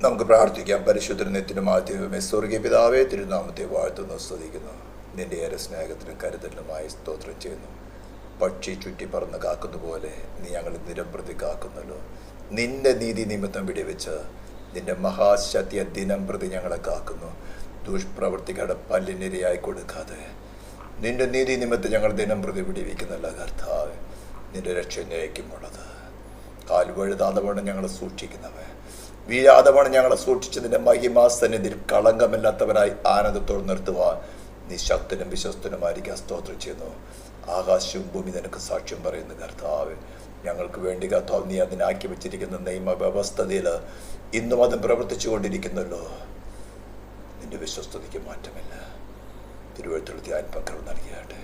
നമുക്ക് പ്രാർത്ഥിക്കാം. പരിശുദ്ധനും നിത്യനുമായ ദൈവമേ, സ്വർഗീയ പിതാവേ, തിരുനാമത്തെ വാഴ്ത്തുന്നു, സ്തുതിക്കുന്നു. നിന്റെ ഏറെ സ്നേഹത്തിനും കരുതലിനുമായി സ്തോത്രം ചെയ്യുന്നു. പക്ഷി ചുറ്റി പറന്ന് കാക്കുന്ന പോലെ നീ ഞങ്ങളെ നിരംപ്രതി കാക്കുന്നല്ലോ. നിന്റെ നീതി നിമിത്തം വിടിവെച്ച് നിന്റെ മഹാശക്തിയ ദിനം പ്രതി ഞങ്ങളെ കാക്കുന്നു. ദുഷ്പ്രവൃത്തികളുടെ പല്ലിനിരയായി കൊടുക്കാതെ നിന്റെ നീതി നിമിത്തം ഞങ്ങൾ ദിനം പ്രതി വിടിവിക്കുന്നല്ല കർത്താവ്. നിന്റെ രക്ഷ നയിക്കുമുള്ളത് കാൽ വഴുതാതെ വേണം ഞങ്ങളെ സൂക്ഷിക്കുന്നവൻ, വീഴാതെ വേണം ഞങ്ങളെ സൂക്ഷിച്ചതിൻ്റെ മഹിമാസന്നിധിയിൽ കളങ്കമില്ലാത്തവരായി ആനന്ദത്തോട് നിർത്തുവാൻ നീ ശക്തനും വിശ്വസ്തനുമായിരിക്കാൻ സ്തോത്രം ചെയ്യുന്നു. ആകാശവും ഭൂമി നിനക്ക് സാക്ഷ്യം പറയുന്നു കർത്താവ്. ഞങ്ങൾക്ക് വേണ്ടി കർത്താവ് നീ അതിനാക്കി വെച്ചിരിക്കുന്ന നിയമവ്യവസ്ഥതയിൽ ഇന്നും അത് പ്രവർത്തിച്ചു കൊണ്ടിരിക്കുന്നല്ലോ. നിന്റെ വിശ്വസ്തതയ്ക്ക് മാറ്റമില്ല. തിരുവഴുത്തുള്ള ആത്മക്രമം നൽകിയാട്ടെ.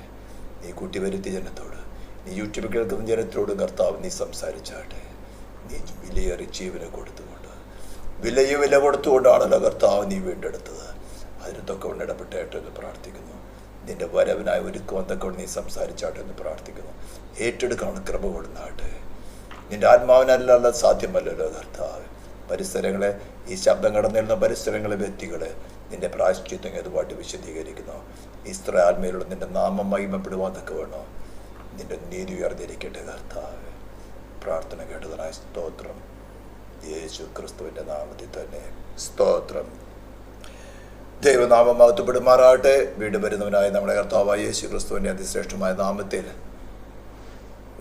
നീ കൂട്ടി വരുത്തിയ ജനത്തോട്, നീ യൂട്യൂബിൽ കേൾക്കുന്ന ജനത്തോട് കർത്താവ് നീ സംസാരിച്ചാട്ടെ. നീ വിലയേറി ജീവനെ കൊടുത്തുകൊണ്ട്, വില കൊടുത്തുകൊണ്ടാണല്ലോ കർത്താവ് നീ വീണ്ടെടുത്തത്. അതിനൊക്കെ കൊണ്ട് ഇടപെട്ടായിട്ട് എന്ന് പ്രാർത്ഥിക്കുന്നു. നിന്റെ വരവിനായി ഒരുക്കുവന്നൊക്കെ നീ സംസാരിച്ചാട്ടെ എന്ന് പ്രാർത്ഥിക്കുന്നു. ഏറ്റെടുക്കാണ് കൃപ കൊടുന്നാട്ടെ. നിന്റെ ആത്മാവിനല്ലാതെ സാധ്യമല്ലല്ലോ കർത്താവ്. പരിസരങ്ങളെ, ഈ ശബ്ദം കടന്നിരുന്ന പരിസരങ്ങളെ, വ്യക്തികളെ നിന്റെ പ്രായശ്ചിത്തം ഏതുപാട്ട് വിശദീകരിക്കുന്നു. ഇസ്രായേൽമേലുള്ള നിന്റെ നാമം മഹിമപ്പെടുവാന്നൊക്കെ വേണോ. നിന്റെ നീതി ഉയർന്നിരിക്കട്ടെ കർത്താവ്. പ്രാർത്ഥന കേട്ടതിനായ സ്തോത്രം. യേശു ക്രിസ്തുവിൻ്റെ നാമത്തിൽ തന്നെ സ്തോത്രം. ദൈവനാമം മഹത്വപ്പെടുമാറാകട്ടെ. വീണ്ടും വരുന്നവനായ നമ്മുടെ കർത്താവായ യേശു ക്രിസ്തുവിൻ്റെ അതിശ്രേഷ്ഠമായ നാമത്തിൽ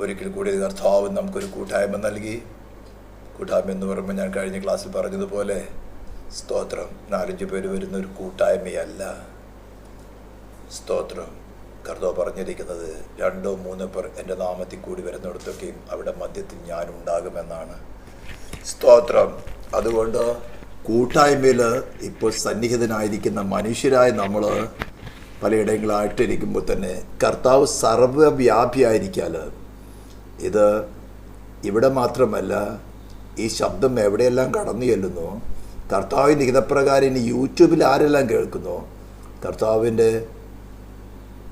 ഒരിക്കൽ കൂടി കർത്താവ് നമുക്കൊരു കൂട്ടായ്മ നൽകി. കൂട്ടായ്മ എന്ന് പറയുമ്പോൾ ഞാൻ കഴിഞ്ഞ ക്ലാസ്സിൽ പറഞ്ഞതുപോലെ സ്തോത്രം 4-5 പേര് വരുന്ന ഒരു കൂട്ടായ്മയല്ല. സ്തോത്രം. കർത്താവ് പറഞ്ഞിരിക്കുന്നത് 2-3 പേർ എൻ്റെ നാമത്തിൽ കൂടി വരുന്നിടത്തൊക്കെയും അവിടെ മധ്യത്തിൽ ഞാൻ ഉണ്ടാകുമെന്നാണ്. സ്തോത്രം. അതുകൊണ്ട് കൂട്ടായ്മയിൽ ഇപ്പോൾ സന്നിഹിതനായിരിക്കുന്ന മനുഷ്യരായ നമ്മൾ പലയിടങ്ങളായിട്ടിരിക്കുമ്പോൾ തന്നെ കർത്താവ് സർവ്വവ്യാപിയായിരിക്കാൽ ഇത് ഇവിടെ മാത്രമല്ല, ഈ ശബ്ദം എവിടെയെല്ലാം കടന്നു ചെല്ലുന്നു. കർത്താവിൻ്റെ ഹിതപ്രകാരം ഇനി യൂട്യൂബിൽ ആരെല്ലാം കേൾക്കുന്നു, കർത്താവിൻ്റെ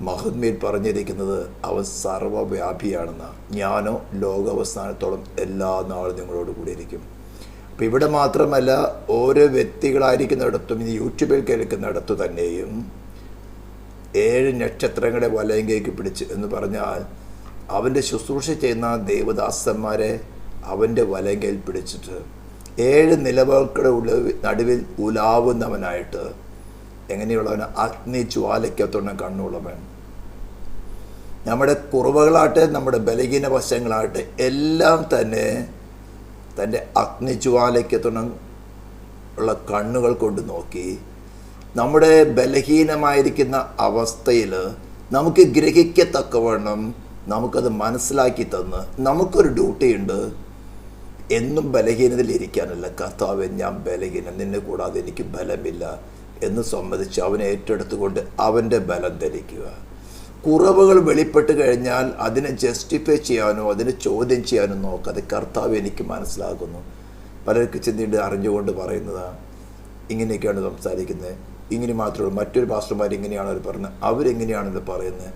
മഹത്മയിൽ പറഞ്ഞിരിക്കുന്നത് അവൻ സർവ്വവ്യാപിയാണെന്ന്. ഞാനോ ലോകാവസാനത്തോളം എല്ലാ നാളും നിങ്ങളോട് കൂടിയിരിക്കും. അപ്പം ഇവിടെ മാത്രമല്ല, ഓരോ വ്യക്തികളായിരിക്കുന്നിടത്തും ഇനി യൂട്യൂബിൽ കേൾക്കുന്നിടത്തു തന്നെയും 7 നക്ഷത്രങ്ങളെ വലയങ്കേക്ക് പിടിച്ച് എന്ന് പറഞ്ഞാൽ അവൻ്റെ ശുശ്രൂഷ ചെയ്യുന്ന ദേവദാസന്മാരെ അവൻ്റെ വലങ്കയിൽ പിടിച്ചിട്ട് 7 നിലവുകളുടെ നടുവിൽ ഉലാവുന്നവനായിട്ട് എങ്ങനെയുള്ളവൻ? അഗ്നി ജ്വാലയ്ക്കത്തോണം കണ്ണുള്ളവൻ. നമ്മുടെ കുറവുകളാട്ടെ, നമ്മുടെ ബലഹീന വശങ്ങളാട്ടെ എല്ലാം തന്നെ തൻ്റെ അഗ്നിജ്വാലയ്ക്കത്തോണം ഉള്ള കണ്ണുകൾ കൊണ്ട് നോക്കി നമ്മുടെ ബലഹീനമായിരിക്കുന്ന അവസ്ഥയിൽ നമുക്ക് ഗ്രഹിക്കത്തക്കവണ്ണം നമുക്കത് മനസ്സിലാക്കി തന്ന് നമുക്കൊരു ഡ്യൂട്ടിയുണ്ട്. എന്നും ബലഹീനതയിൽ ഇരിക്കാനല്ല. കർത്താവേ, ഞാൻ ബലഹീനൻ, നിന്നെ കൂടാതെ എനിക്ക് ബലമില്ല എന്ന് സമ്മതിച്ച് അവനെ ഏറ്റെടുത്തുകൊണ്ട് അവൻ്റെ ബലം ധരിക്കുക. കുറവുകൾ വെളിപ്പെട്ട് കഴിഞ്ഞാൽ അതിനെ ജസ്റ്റിഫൈ ചെയ്യാനോ അതിനെ ചോദ്യം ചെയ്യാനോ നോക്കാതെ കർത്താവ് എനിക്ക് മനസ്സിലാകുന്നു. പലർക്ക് ചിന്തിയിട്ട് അറിഞ്ഞുകൊണ്ട് പറയുന്നതാണ്, ഇങ്ങനെയൊക്കെയാണ് സംസാരിക്കുന്നത്, ഇങ്ങനെ മാത്രമേ മറ്റൊരു പാസ്റ്റർമാർ ഇങ്ങനെയാണ് അവർ പറയുന്നത്, അവരെങ്ങനെയാണല്ലോ പറയുന്നത്.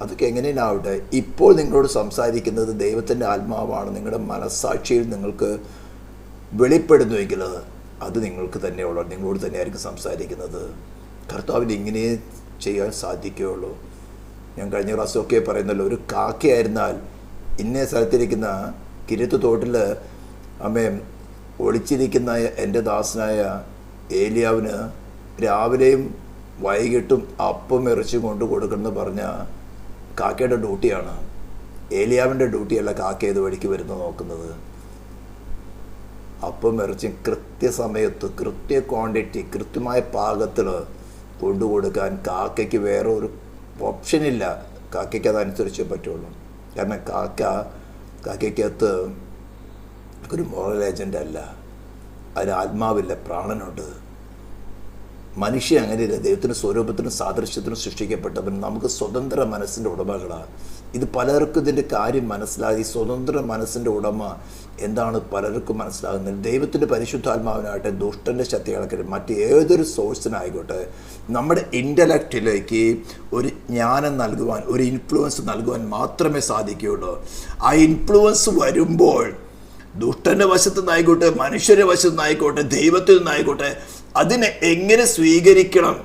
അതൊക്കെ എങ്ങനെയാവട്ടെ, ഇപ്പോൾ നിങ്ങളോട് സംസാരിക്കുന്നത് ദൈവത്തിൻ്റെ ആത്മാവാണ്. നിങ്ങളുടെ മനസ്സാക്ഷിയിൽ നിങ്ങൾക്ക് വെളിപ്പെടുന്നുവെങ്കിൽ അത് നിങ്ങൾക്ക് തന്നെയുള്ള, നിങ്ങളോട് തന്നെയായിരിക്കും സംസാരിക്കുന്നത്. കർത്താവിന് ഇങ്ങനെ ചെയ്യാൻ സാധിക്കുകയുള്ളൂ. ഞാൻ കഴിഞ്ഞ പ്രാവശ്യമൊക്കെ പറയുന്നല്ലോ, ഒരു കാക്കയായിരുന്നാൽ ഇന്ന സ്ഥലത്തിരിക്കുന്ന കിരത്ത് തോട്ടിൽ ഒളിച്ചിരിക്കുന്ന എൻ്റെ ദാസനായ ഏലിയാവിന് രാവിലെയും വൈകിട്ടും അപ്പം ഇറച്ചി കൊണ്ട് കൊടുക്കണമെന്ന് പറഞ്ഞ കാക്കയുടെ ഡ്യൂട്ടിയാണ്. ഏലിയാവിൻ്റെ ഡ്യൂട്ടിയല്ല കാക്ക ഏത് വഴിക്ക് വരുന്ന നോക്കുന്നത്. അപ്പം ഇറച്ചി കൃത്യസമയത്ത്, കൃത്യ ക്വാണ്ടിറ്റി, കൃത്യമായ പാകത്തിൽ കൊണ്ടുകൊടുക്കാൻ കാക്കയ്ക്ക് വേറെ ഒരു ഓപ്ഷനില്ല. കാക്കയ്ക്ക് അതനുസരിച്ചേ പറ്റുള്ളൂ. കാരണം കാക്കയ്ക്കകത്ത് ഒരു മോറൽ ഏജൻ്റ് അല്ല, അതിന് ആത്മാവില്ല, പ്രാണനുണ്ട്. മനുഷ്യ അങ്ങനെയില്ല. ദൈവത്തിൻ്റെ സ്വരൂപത്തിനും സാദൃശ്യത്തിനും സൃഷ്ടിക്കപ്പെട്ടവൻ. നമുക്ക് സ്വതന്ത്ര മനസ്സിൻ്റെ ഉടമകളാണ്. ഇത് പലർക്കും ഇതിൻ്റെ കാര്യം മനസ്സിലായി. സ്വതന്ത്ര മനസ്സിൻ്റെ ഉടമ എന്താണ് പലർക്കും മനസ്സിലാകുന്നത്? ദൈവത്തിൻ്റെ പരിശുദ്ധാത്മാവിനാകട്ടെ, ദുഷ്ടൻ്റെ ശക്തികളൊക്കെ, മറ്റ് ഏതൊരു സോഴ്സിനായിക്കോട്ടെ, നമ്മുടെ ഇൻ്റലക്റ്റിലേക്ക് ഒരു ജ്ഞാനം നൽകുവാൻ, ഒരു ഇൻഫ്ലുവൻസ് നൽകുവാൻ മാത്രമേ സാധിക്കുകയുള്ളൂ. ആ ഇൻഫ്ലുവൻസ് വരുമ്പോൾ ദുഷ്ടന്റെ വശത്തു നിന്നായിക്കോട്ടെ, മനുഷ്യരുടെ വശത്തു നിന്നായിക്കോട്ടെ, ദൈവത്തിൽ നിന്നായിക്കോട്ടെ, അതിനെ എങ്ങനെ സ്വീകരിക്കണം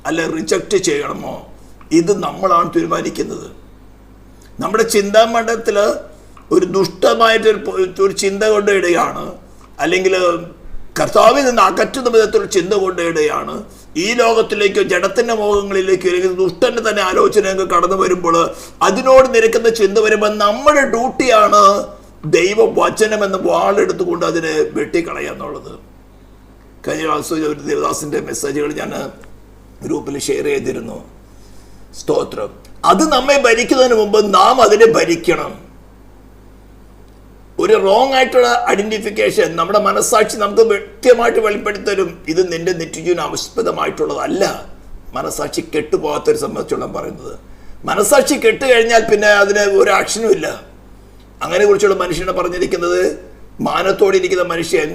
അല്ല റിജക്റ്റ് ചെയ്യണമോ, ഇത് നമ്മളാണ് തീരുമാനിക്കുന്നത്. നമ്മുടെ ചിന്താമണ്ഡലത്തിൽ ഒരു ദുഷ്ടമായിട്ടൊരു ചിന്ത കൊണ്ടിടുകയാണ്, അല്ലെങ്കിൽ കർത്താവിൽ നിന്ന് അകറ്റുന്ന വിധത്തിലുള്ള ചിന്ത കൊണ്ടിടുകയാണ്. ഈ ലോകത്തിലേക്കോ ജഡത്തിന്റെ മോഹങ്ങളിലേക്കോ അല്ലെങ്കിൽ ദുഷ്ടന്റെ തന്നെ ആലോചനയൊക്കെ കടന്നു വരുമ്പോൾ, അതിനോട് നിരക്കുന്ന ചിന്ത വരുമ്പോൾ നമ്മുടെ ഡ്യൂട്ടിയാണ് ദൈവവചനം എന്ന വാളെടുത്തുകൊണ്ട് അതിനെ വെട്ടിക്കളയാന്നുള്ളത്. കഴിഞ്ഞ ദിവസം ഒരു ദേവദാസിന്റെ മെസ്സേജുകൾ ഞാൻ ഗ്രൂപ്പിൽ ഷെയർ ചെയ്തിരുന്നു. സ്തോത്രം. അത് നമ്മെ ഭരിക്കുന്നതിന് മുമ്പ് നാം അതിനെ ഭരിക്കണം. ഒരു റോങ് ആയിട്ടുള്ള ഐഡന്റിഫിക്കേഷൻ നമ്മുടെ മനസ്സാക്ഷി നമുക്ക് വ്യക്തമായിട്ട് വെളിപ്പെടുത്തി തരും. ഇത് നിന്റെ നിത്യജീവന ആവശ്യമായിട്ടുള്ളതല്ല. മനസ്സാക്ഷി കെട്ടുപോകാത്തൊരു സംബന്ധിച്ചോളം പറയുന്നത്. മനസ്സാക്ഷി കെട്ട് കഴിഞ്ഞാൽ പിന്നെ അതിന് ഒരു ആക്ഷനും ഇല്ല. അങ്ങനെ കുറിച്ചുള്ള മനുഷ്യനെ പറഞ്ഞിരിക്കുന്നത്, മാനത്തോടിരിക്കുന്ന മനുഷ്യൻ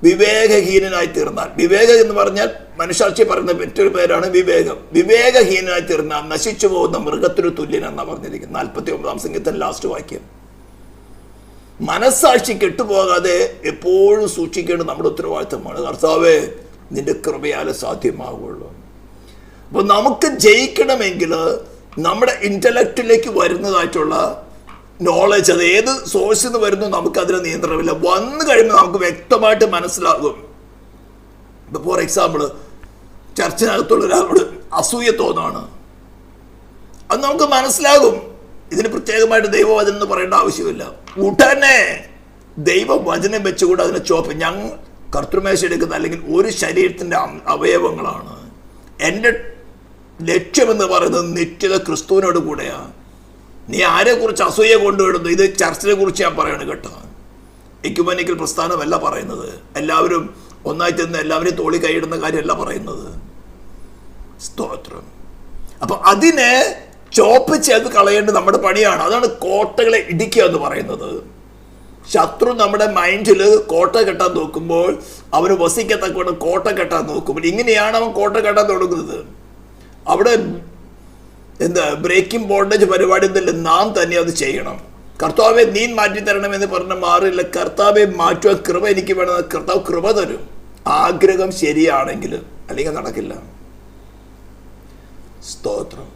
വിവേകഹീനനായി തീർന്നാൽ, വിവേകം എന്ന് പറഞ്ഞാൽ മനുഷ്യാക്ഷി പറയുന്ന മറ്റൊരു പേരാണ് വിവേകം. വിവേകഹീനനായി തീർന്നാൽ നശിച്ചു പോകുന്ന മൃഗത്തിനു തുല്യനെന്നാണ് പറഞ്ഞിരിക്കുന്നത്. 49-ാം സംഗീതത്തിൽ ലാസ്റ്റ് വാക്യം. മനസ്സാക്ഷി കെട്ടുപോകാതെ എപ്പോഴും സൂക്ഷിക്കേണ്ടത് നമ്മുടെ ഉത്തരവാദിത്തമാണ്. കർത്താവേ, നിന്റെ കൃപയാലെ സാധ്യമാകുള്ളൂ. അപ്പോൾ നമുക്ക് ജയിക്കണമെങ്കിൽ നമ്മുടെ ഇന്റലക്റ്റിലേക്ക് വരുന്നതായിട്ടുള്ള നോളജ്, അത് ഏത് സോഴ്സിൽ നിന്ന് വരുന്നു നമുക്കതിന് നിയന്ത്രണമില്ല. വന്നു കഴിയുമ്പോൾ നമുക്ക് വ്യക്തമായിട്ട് മനസ്സിലാകും. ഇപ്പൊ ഫോർ എക്സാമ്പിൾ, ചർച്ചിനകത്തുള്ള ഒരാളോട് അസൂയ തോന്നാണ്, അത് നമുക്ക് മനസ്സിലാകും. ഇതിന് പ്രത്യേകമായിട്ട് ദൈവവചനം എന്ന് പറയേണ്ട ആവശ്യമില്ല. ഉടനെ ദൈവവചനം വെച്ചുകൂടെ അതിനെ ഞങ്ങൾ കർത്തൃമേശ എടുക്കുന്ന, അല്ലെങ്കിൽ ഒരു ശരീരത്തിന്റെ അവയവങ്ങളാണ്. എൻ്റെ ലക്ഷ്യമെന്ന് പറയുന്നത് നിത്യത ക്രിസ്തുവിനോട് കൂടെയാണ്. നീ ആരെക്കുറിച്ച് അസൂയ കൊണ്ടുവിടുന്നു? ഇത് ചർച്ചിനെ കുറിച്ച് ഞാൻ പറയണം കേട്ടോ. എക്യുമെനിക്കൽ പ്രസ്ഥാനമല്ല പറയുന്നത്. എല്ലാവരും ഒന്നായി ചെന്ന് എല്ലാവരെയും തോളി കൈയിടുന്ന കാര്യമല്ല പറയുന്നത്. സ്തോത്രം. അപ്പൊ അതിനെ ചോപ്പ് ചെയ്ത് കളയേണ്ടത് നമ്മുടെ പണിയാണ്. അതാണ് കോട്ടകളെ ഇടിക്കുക എന്ന് പറയുന്നത്. ശത്രു നമ്മുടെ മൈൻഡിൽ കോട്ട കെട്ടാൻ നോക്കുമ്പോൾ, അവന് വസിക്കത്തക്കവണ്ണം കോട്ട കെട്ടാൻ നോക്കുമ്പോൾ, ഇങ്ങനെയാണ് അവൻ കോട്ട കെട്ടാൻ തുടങ്ങുന്നത്. അവിടെ ബ്രേക്കിംഗ് ബോണ്ടേജ് പരിപാടി എന്നല്ല, നാം തന്നെ അത് ചെയ്യണം. കർത്താവെ നീ മാറ്റി തരണമെന്ന് പറഞ്ഞ മാറില്ല. കർത്താവെ മാറ്റുവാൻ കൃപ എനിക്ക് വേണം. കർത്താവ് കൃപ തരും, ആഗ്രഹം ശരിയാണെങ്കിൽ, അല്ലെങ്കിൽ നടക്കില്ല. സ്തോത്രം.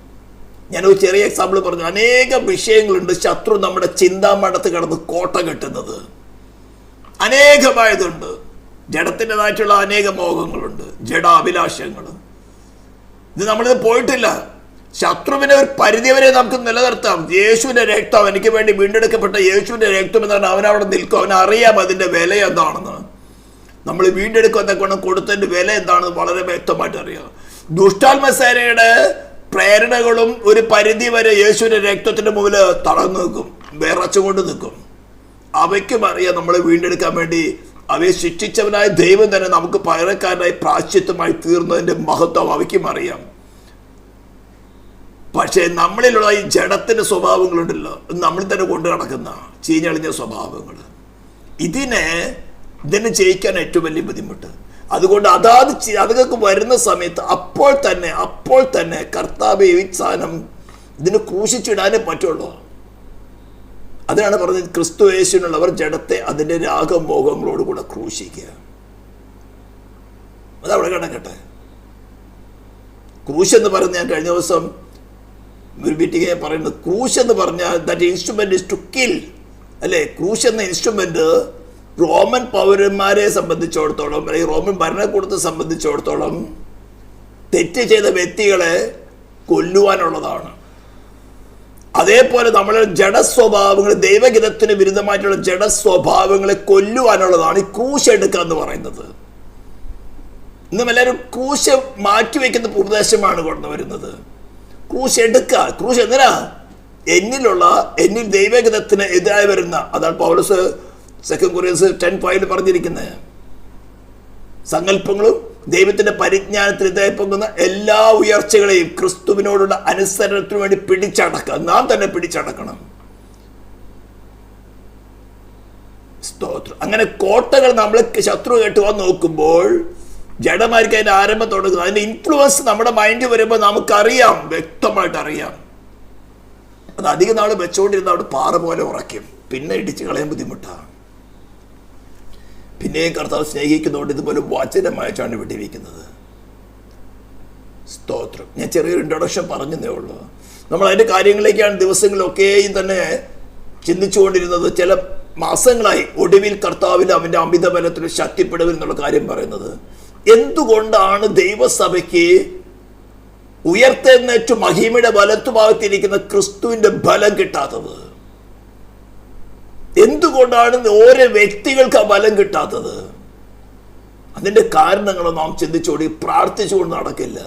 ഞാനൊരു ചെറിയ എക്സാമ്പിൾ പറഞ്ഞു. അനേകം വിഷയങ്ങളുണ്ട് ശത്രു നമ്മുടെ ചിന്താമണ്ഡലത്തിൽ കിടന്ന് കോട്ട കെട്ടുന്നത്. അനേകമായതുണ്ട്. ജഡത്തിൻ്റെതായിട്ടുള്ള അനേക മോഹങ്ങളുണ്ട്, ജഡാഭിലാഷങ്ങൾ. ഇത് നമ്മളിത് പോയിട്ടില്ല. ശത്രുവിനെ ഒരു പരിധിവരെ നമുക്ക് നിലനിർത്താം. യേശുവിന്റെ രക്തം, എനിക്ക് വേണ്ടി വീണ്ടെടുക്കപ്പെട്ട യേശുവിന്റെ രക്തം എന്നാണ്. അവനവിടെ നിൽക്കും. അവനറിയാം അതിന്റെ വില എന്താണെന്ന്. നമ്മൾ വീണ്ടെടുക്കുന്നൊക്കെ കൊടുത്തതിന്റെ വില എന്താണെന്ന് വളരെ വ്യക്തമായിട്ട് അറിയാം. ദുഷ്ടാത്മസേനയുടെ പ്രേരണകളും ഒരു പരിധി വരെ യേശുവിന്റെ രക്തത്തിന്റെ മുമ്പിൽ തളർന്നു നിൽക്കും, വിറച്ചുകൊണ്ട് നിൽക്കും. അവയ്ക്കും അറിയാം നമ്മളെ വീണ്ടെടുക്കാൻ വേണ്ടി അവയെ ശിക്ഷിച്ചവനായ ദൈവം തന്നെ നമുക്ക് പകരക്കാരനായി പ്രാശ്ചിത്തമായി തീർന്നതിന്റെ മഹത്വം അവയ്ക്കും അറിയാം. പക്ഷേ നമ്മളിലുള്ള ഈ ജഡത്തിന്റെ സ്വഭാവങ്ങളുണ്ടല്ലോ, നമ്മൾ തന്നെ കൊണ്ടു നടക്കുന്ന ചീഞ്ഞളിഞ്ഞ സ്വഭാവങ്ങൾ, ഇതിനെ ജയിക്കാൻ ഏറ്റവും വലിയ ബുദ്ധിമുട്ട്. അതുകൊണ്ട് അതൊക്കെ വരുന്ന സമയത്ത് അപ്പോൾ തന്നെ കർത്താവ് ഈ സാധനം ഇതിന് ക്രൂശിച്ചിടാനേ പറ്റുള്ളൂ. അതിനാണ് പറഞ്ഞത്, ക്രിസ്തു യേശുവിനുള്ളവർ ജഡത്തെ അതിൻ്റെ രാഗമോഹങ്ങളോടുകൂടെ ക്രൂശിക്കുക. അതവിടെ കിടക്കട്ടെ. ക്രൂശ് എന്ന് പറഞ്ഞ് ഞാൻ കഴിഞ്ഞ ദിവസം ഒരു മീറ്റിംഗ് പറയുന്നത്, ക്രൂശ് എന്ന് പറഞ്ഞാൽ that instrument is to kill അല്ലേ. ക്രൂശ് എന്ന ഇൻസ്ട്രുമെന്റ് റോമൻ പൗരന്മാരെ സംബന്ധിച്ചിടത്തോളം, അല്ലെങ്കിൽ റോമൻ ഭരണകൂടത്തെ സംബന്ധിച്ചിടത്തോളം തെറ്റ് ചെയ്ത വ്യക്തികളെ കൊല്ലുവാനുള്ളതാണ്. അതേപോലെ നമ്മളെ ജഡസ്വഭാവങ്ങൾ, ദൈവഗീതത്തിന് വിരുദ്ധമായിട്ടുള്ള ജഡസ്വഭാവങ്ങളെ കൊല്ലുവാനുള്ളതാണ് ഈ ക്രൂശ് എടുക്കുക എന്ന് പറയുന്നത്. ഇന്നും എല്ലാവരും ക്രൂശ് മാറ്റിവെക്കുന്ന ഉപദേശമാണ് കൊണ്ടുവരുന്നത്. ക്രൂശ് എടുക്കുക. ക്രൂശ് എന്തിനാ? എന്നിൽ ദൈവഗീതത്തിന് എതിരായി വരുന്ന, അതാണ് പൗലോസ് 2 Corinthians 10:5 പറഞ്ഞിരിക്കുന്നത്. സങ്കല്പങ്ങളും ദൈവത്തിന്റെ പരിജ്ഞാനത്തിനെതിരായി പോകുന്ന എല്ലാ ഉയർച്ചകളെയും ക്രിസ്തുവിനോടുള്ള അനുസരണത്തിന് വേണ്ടി പിടിച്ചടക്കുക. നാം തന്നെ പിടിച്ചടക്കണം. സ്തോത്രം. അങ്ങനെ കോട്ടകൾ നമ്മൾ ശത്രു കെട്ടുവാൻ നോക്കുമ്പോൾ ജഡമാർക്ക് അതിന്റെ ആരംഭം തുടങ്ങുന്നത്. അതിന്റെ ഇൻഫ്ലുവൻസ് നമ്മുടെ മൈൻഡിൽ വരുമ്പോൾ നമുക്കറിയാം, വ്യക്തമായിട്ട് അറിയാം. അത് അധികം നാൾ വെച്ചുകൊണ്ടിരുന്ന അവിടെ പാറ പോലെ ഉറയ്ക്കും, പിന്നെ ഇടിച്ച് കളയാൻ ബുദ്ധിമുട്ടാണ്. പിന്നെയും കർത്താവ് സ്നേഹിക്കുന്നതുകൊണ്ട് ഇതുപോലെ വചനമായിട്ടാണ് വിട്ടിരിക്കുന്നത്. സ്തോത്രം. ഞാൻ ചെറിയൊരു ഇൻട്രൊഡക്ഷൻ പറഞ്ഞതേ ഉള്ളൂ. നമ്മൾ അതിൻ്റെ കാര്യങ്ങളിലേക്കാണ് ദിവസങ്ങളിലൊക്കെയും തന്നെ ചിന്തിച്ചുകൊണ്ടിരുന്നത്. ചില മാസങ്ങളായി ഒടുവിൽ കർത്താവിൽ അവൻ്റെ അമിത ബലത്തിൽ ശക്തിപ്പെടുവിൽ എന്നുള്ള കാര്യം പറയുന്നത്. എന്തുകൊണ്ടാണ് ദൈവസഭയ്ക്ക് ഉയർത്തെഴുന്നേറ്റ് മഹിമയുടെ വലത്തുഭാഗത്തിരിക്കുന്ന ക്രിസ്തുവിൻ്റെ ബലം കിട്ടാത്തത്? എന്തുകൊണ്ടാണ് ഓരോ വ്യക്തികൾക്ക് ആ ബലം കിട്ടാത്തത്? അതിൻ്റെ കാരണങ്ങൾ നാം ചിന്തിച്ചുകൊണ്ട് പ്രാർത്ഥിച്ചുകൊണ്ട് നടക്കില്ല.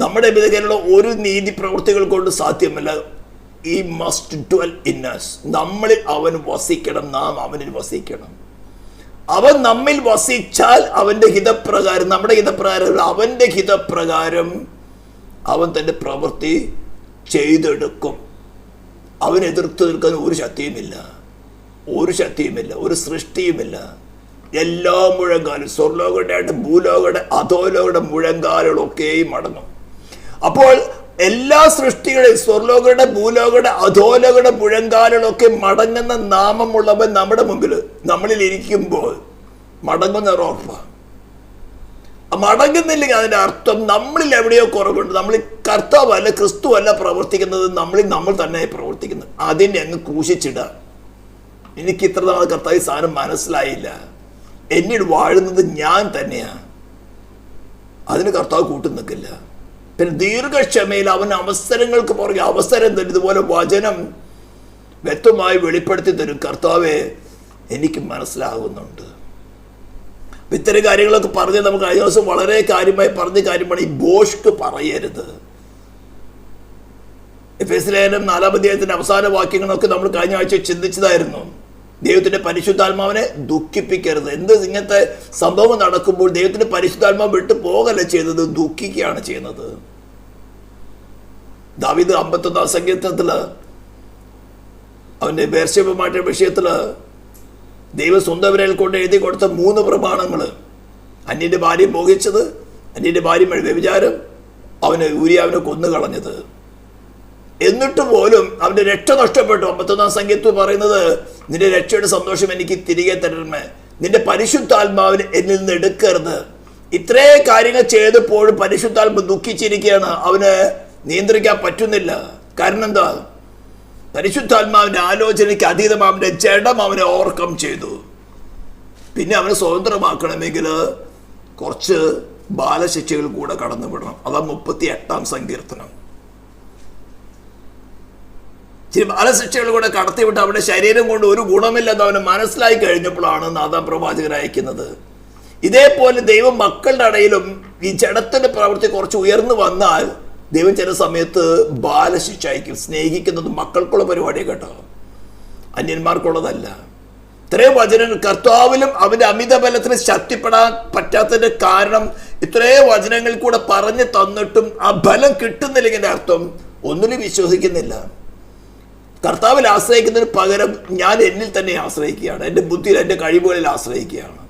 നമ്മുടെ വിധകയിലുള്ള ഒരു നീതി പ്രവൃത്തികൾ കൊണ്ട് സാധ്യമല്ല. ഈ മസ്റ്റ് ഡ്വെൽ ഇൻ us. നമ്മളിൽ അവൻ വസിക്കണം, നാം അവനിൽ വസിക്കണം. അവൻ നമ്മിൽ വസിച്ചാൽ അവൻ്റെ ഹിതപ്രകാരം, നമ്മുടെ ഹിതപ്രകാരം, അവൻ്റെ ഹിതപ്രകാരം അവൻ തൻ്റെ പ്രവൃത്തി ചെയ്തെടുക്കും. അവൻ എതിർത്ത് നിൽക്കാൻ ഒരു ശക്തിയുമില്ല, ഒരു സൃഷ്ടിയുമില്ല. എല്ലാ മുഴങ്കാലും, സ്വർലോകയുടെ ഭൂലോകയുടെ അധോലോകയുടെ മുഴങ്കാലുകളൊക്കെയും അടങ്ങും. അപ്പോൾ എല്ലാ സൃഷ്ടികളെയും, സ്വർലോകയുടെ ഭൂലോകയുടെ അധോലോകയുടെ മുഴങ്കാലുകളൊക്കെ മടങ്ങുന്ന നാമമുള്ളവൻ നമ്മുടെ മുമ്പിൽ, നമ്മളിൽ ഇരിക്കുമ്പോൾ മടങ്ങുന്ന ഉറപ്പാണ്. മടങ്ങുന്നില്ലെങ്കിൽ അതിൻ്റെ അർത്ഥം നമ്മളിൽ എവിടെയോ കുറവുണ്ട്. നമ്മൾ കർത്താവല്ല, ക്രിസ്തു അല്ല പ്രവർത്തിക്കുന്നത്, നമ്മൾ തന്നെ പ്രവർത്തിക്കുന്നത്. അതിനെ അങ്ങ് ക്രൂശിച്ചിടുക. എനിക്ക് ഇത്ര നാൾ കർത്താവ് സാധനം മനസ്സിലായില്ല, എന്നിൽ വാഴുന്നത് ഞാൻ തന്നെയാണ്. അതിന് കർത്താവ് കൂട്ടു നിൽക്കില്ല. പിന്നെ ദീർഘക്ഷമയിൽ അവൻ അവസരങ്ങൾക്ക് പുറകെ അവസരം തരും. ഇതുപോലെ വചനം വ്യക്തമായി വെളിപ്പെടുത്തി തരും. കർത്താവെ, എനിക്ക് മനസ്സിലാകുന്നുണ്ട്. ഇത്തരം കാര്യങ്ങളൊക്കെ പറഞ്ഞ് നമുക്ക് കഴിഞ്ഞ ദിവസം വളരെ കാര്യമായി പറഞ്ഞ കാര്യമാണ് ഈ ബോഷ്ക്ക് പറയരുത്. എഫെസ്യ ലേഖനം 4-ാം അധ്യായത്തിന്റെ അവസാന വാക്യങ്ങളൊക്കെ നമ്മൾ കഴിഞ്ഞ ആഴ്ച ചിന്തിച്ചതായിരുന്നു. ദൈവത്തിന്റെ പരിശുദ്ധാത്മാവിനെ ദുഃഖിപ്പിക്കരുത്. ഇങ്ങനത്തെ സംഭവം നടക്കുമ്പോൾ ദൈവത്തിന്റെ പരിശുദ്ധാത്മാവ് വിട്ടു പോകല്ല ചെയ്തത്, ദുഃഖിക്കുകയാണ് ചെയ്യുന്നത്. ദാവീദ് 51-ാം സങ്കീർത്തനത്തില് അവന്റെ ബേർശേബയുമായിട്ടുള്ള വിഷയത്തില് ദൈവം സ്വന്തം വിരൽ കൊണ്ട് എഴുതി കൊടുത്ത 3 പ്രമാണങ്ങൾ: അന്യന്റെ ഭാര്യ മോഹിച്ചത്, അന്യന്റെ ഭാര്യ വ്യഭിചാരം, ഊരിയാവിനെ കൊന്നുകളഞ്ഞത്. എന്നിട്ട് പോലും അവന്റെ രക്ഷ നഷ്ടപ്പെട്ടു. 51-ാം സങ്കീർത്തനം പറയുന്നത്, നിന്റെ രക്ഷയുടെ സന്തോഷം എനിക്ക് തിരികെ തരണമേ, നിന്റെ പരിശുദ്ധാത്മാവിനെ എന്നിൽ നിന്ന് എടുക്കരുത്. ഇത്രേ കാര്യങ്ങൾ ചെയ്തപ്പോഴും പരിശുദ്ധാത്മാവ് ദുഃഖിച്ചിരിക്കുകയാണ്. അവന് നിയന്ത്രിക്കാൻ പറ്റുന്നില്ല. കാരണം എന്താ? പരിശുദ്ധാത്മാവിന്റെ ആലോചനയ്ക്ക് അതീതം അവന്റെ ജഡം അവനെ ഓവർകം ചെയ്തു. പിന്നെ അവനെ സ്വതന്ത്രമാക്കണമെങ്കിൽ കുറച്ച് ബാലശിക്ഷകൾ കൂടെ കടന്നുവിടണം. അതാ 38-ാം സങ്കീർത്തനം. ചില ബാലശിക്ഷകൾ കൂടെ കടത്തിവിട്ട് അവന്റെ ശരീരം കൊണ്ട് ഒരു ഗുണമില്ലെന്ന് അവന് മനസ്സിലായി കഴിഞ്ഞപ്പോഴാണ് നാഥാൻ പ്രവാചകൻ അയക്കുന്നത്. ഇതേപോലെ ദൈവം മക്കളുടെ ഇടയിലും ഈ ജഡത്തിന്റെ പ്രവൃത്തി കുറച്ച് ഉയർന്നു വന്നാൽ ദൈവം ചില സമയത്ത് ബാലശിക്ഷ അയക്കും. സ്നേഹിക്കുന്നത് മക്കൾക്കുള്ള പരിപാടിയെ കേട്ടോ, അന്യന്മാർക്കുള്ളതല്ല. ഇത്രയും വചനങ്ങൾ കർത്താവിലും അവന്റെ അമിത ബലത്തിന് ശക്തിപ്പെടാൻ പറ്റാത്തതിന്റെ കാരണം ഇത്രയും വചനങ്ങളിൽ കൂടെ പറഞ്ഞു തന്നിട്ടും ആ ബലം കിട്ടുന്നില്ലെങ്കിൽ അർത്ഥം ഒന്നിനും വിശ്വസിക്കുന്നില്ല. കർത്താവിൽ ആശ്രയിക്കുന്നതിന് പകരം ഞാൻ എന്നിൽ തന്നെ ആശ്രയിക്കുകയാണ്, എൻ്റെ ബുദ്ധിയിൽ, എൻ്റെ കഴിവുകളിൽ ആശ്രയിക്കുകയാണ്.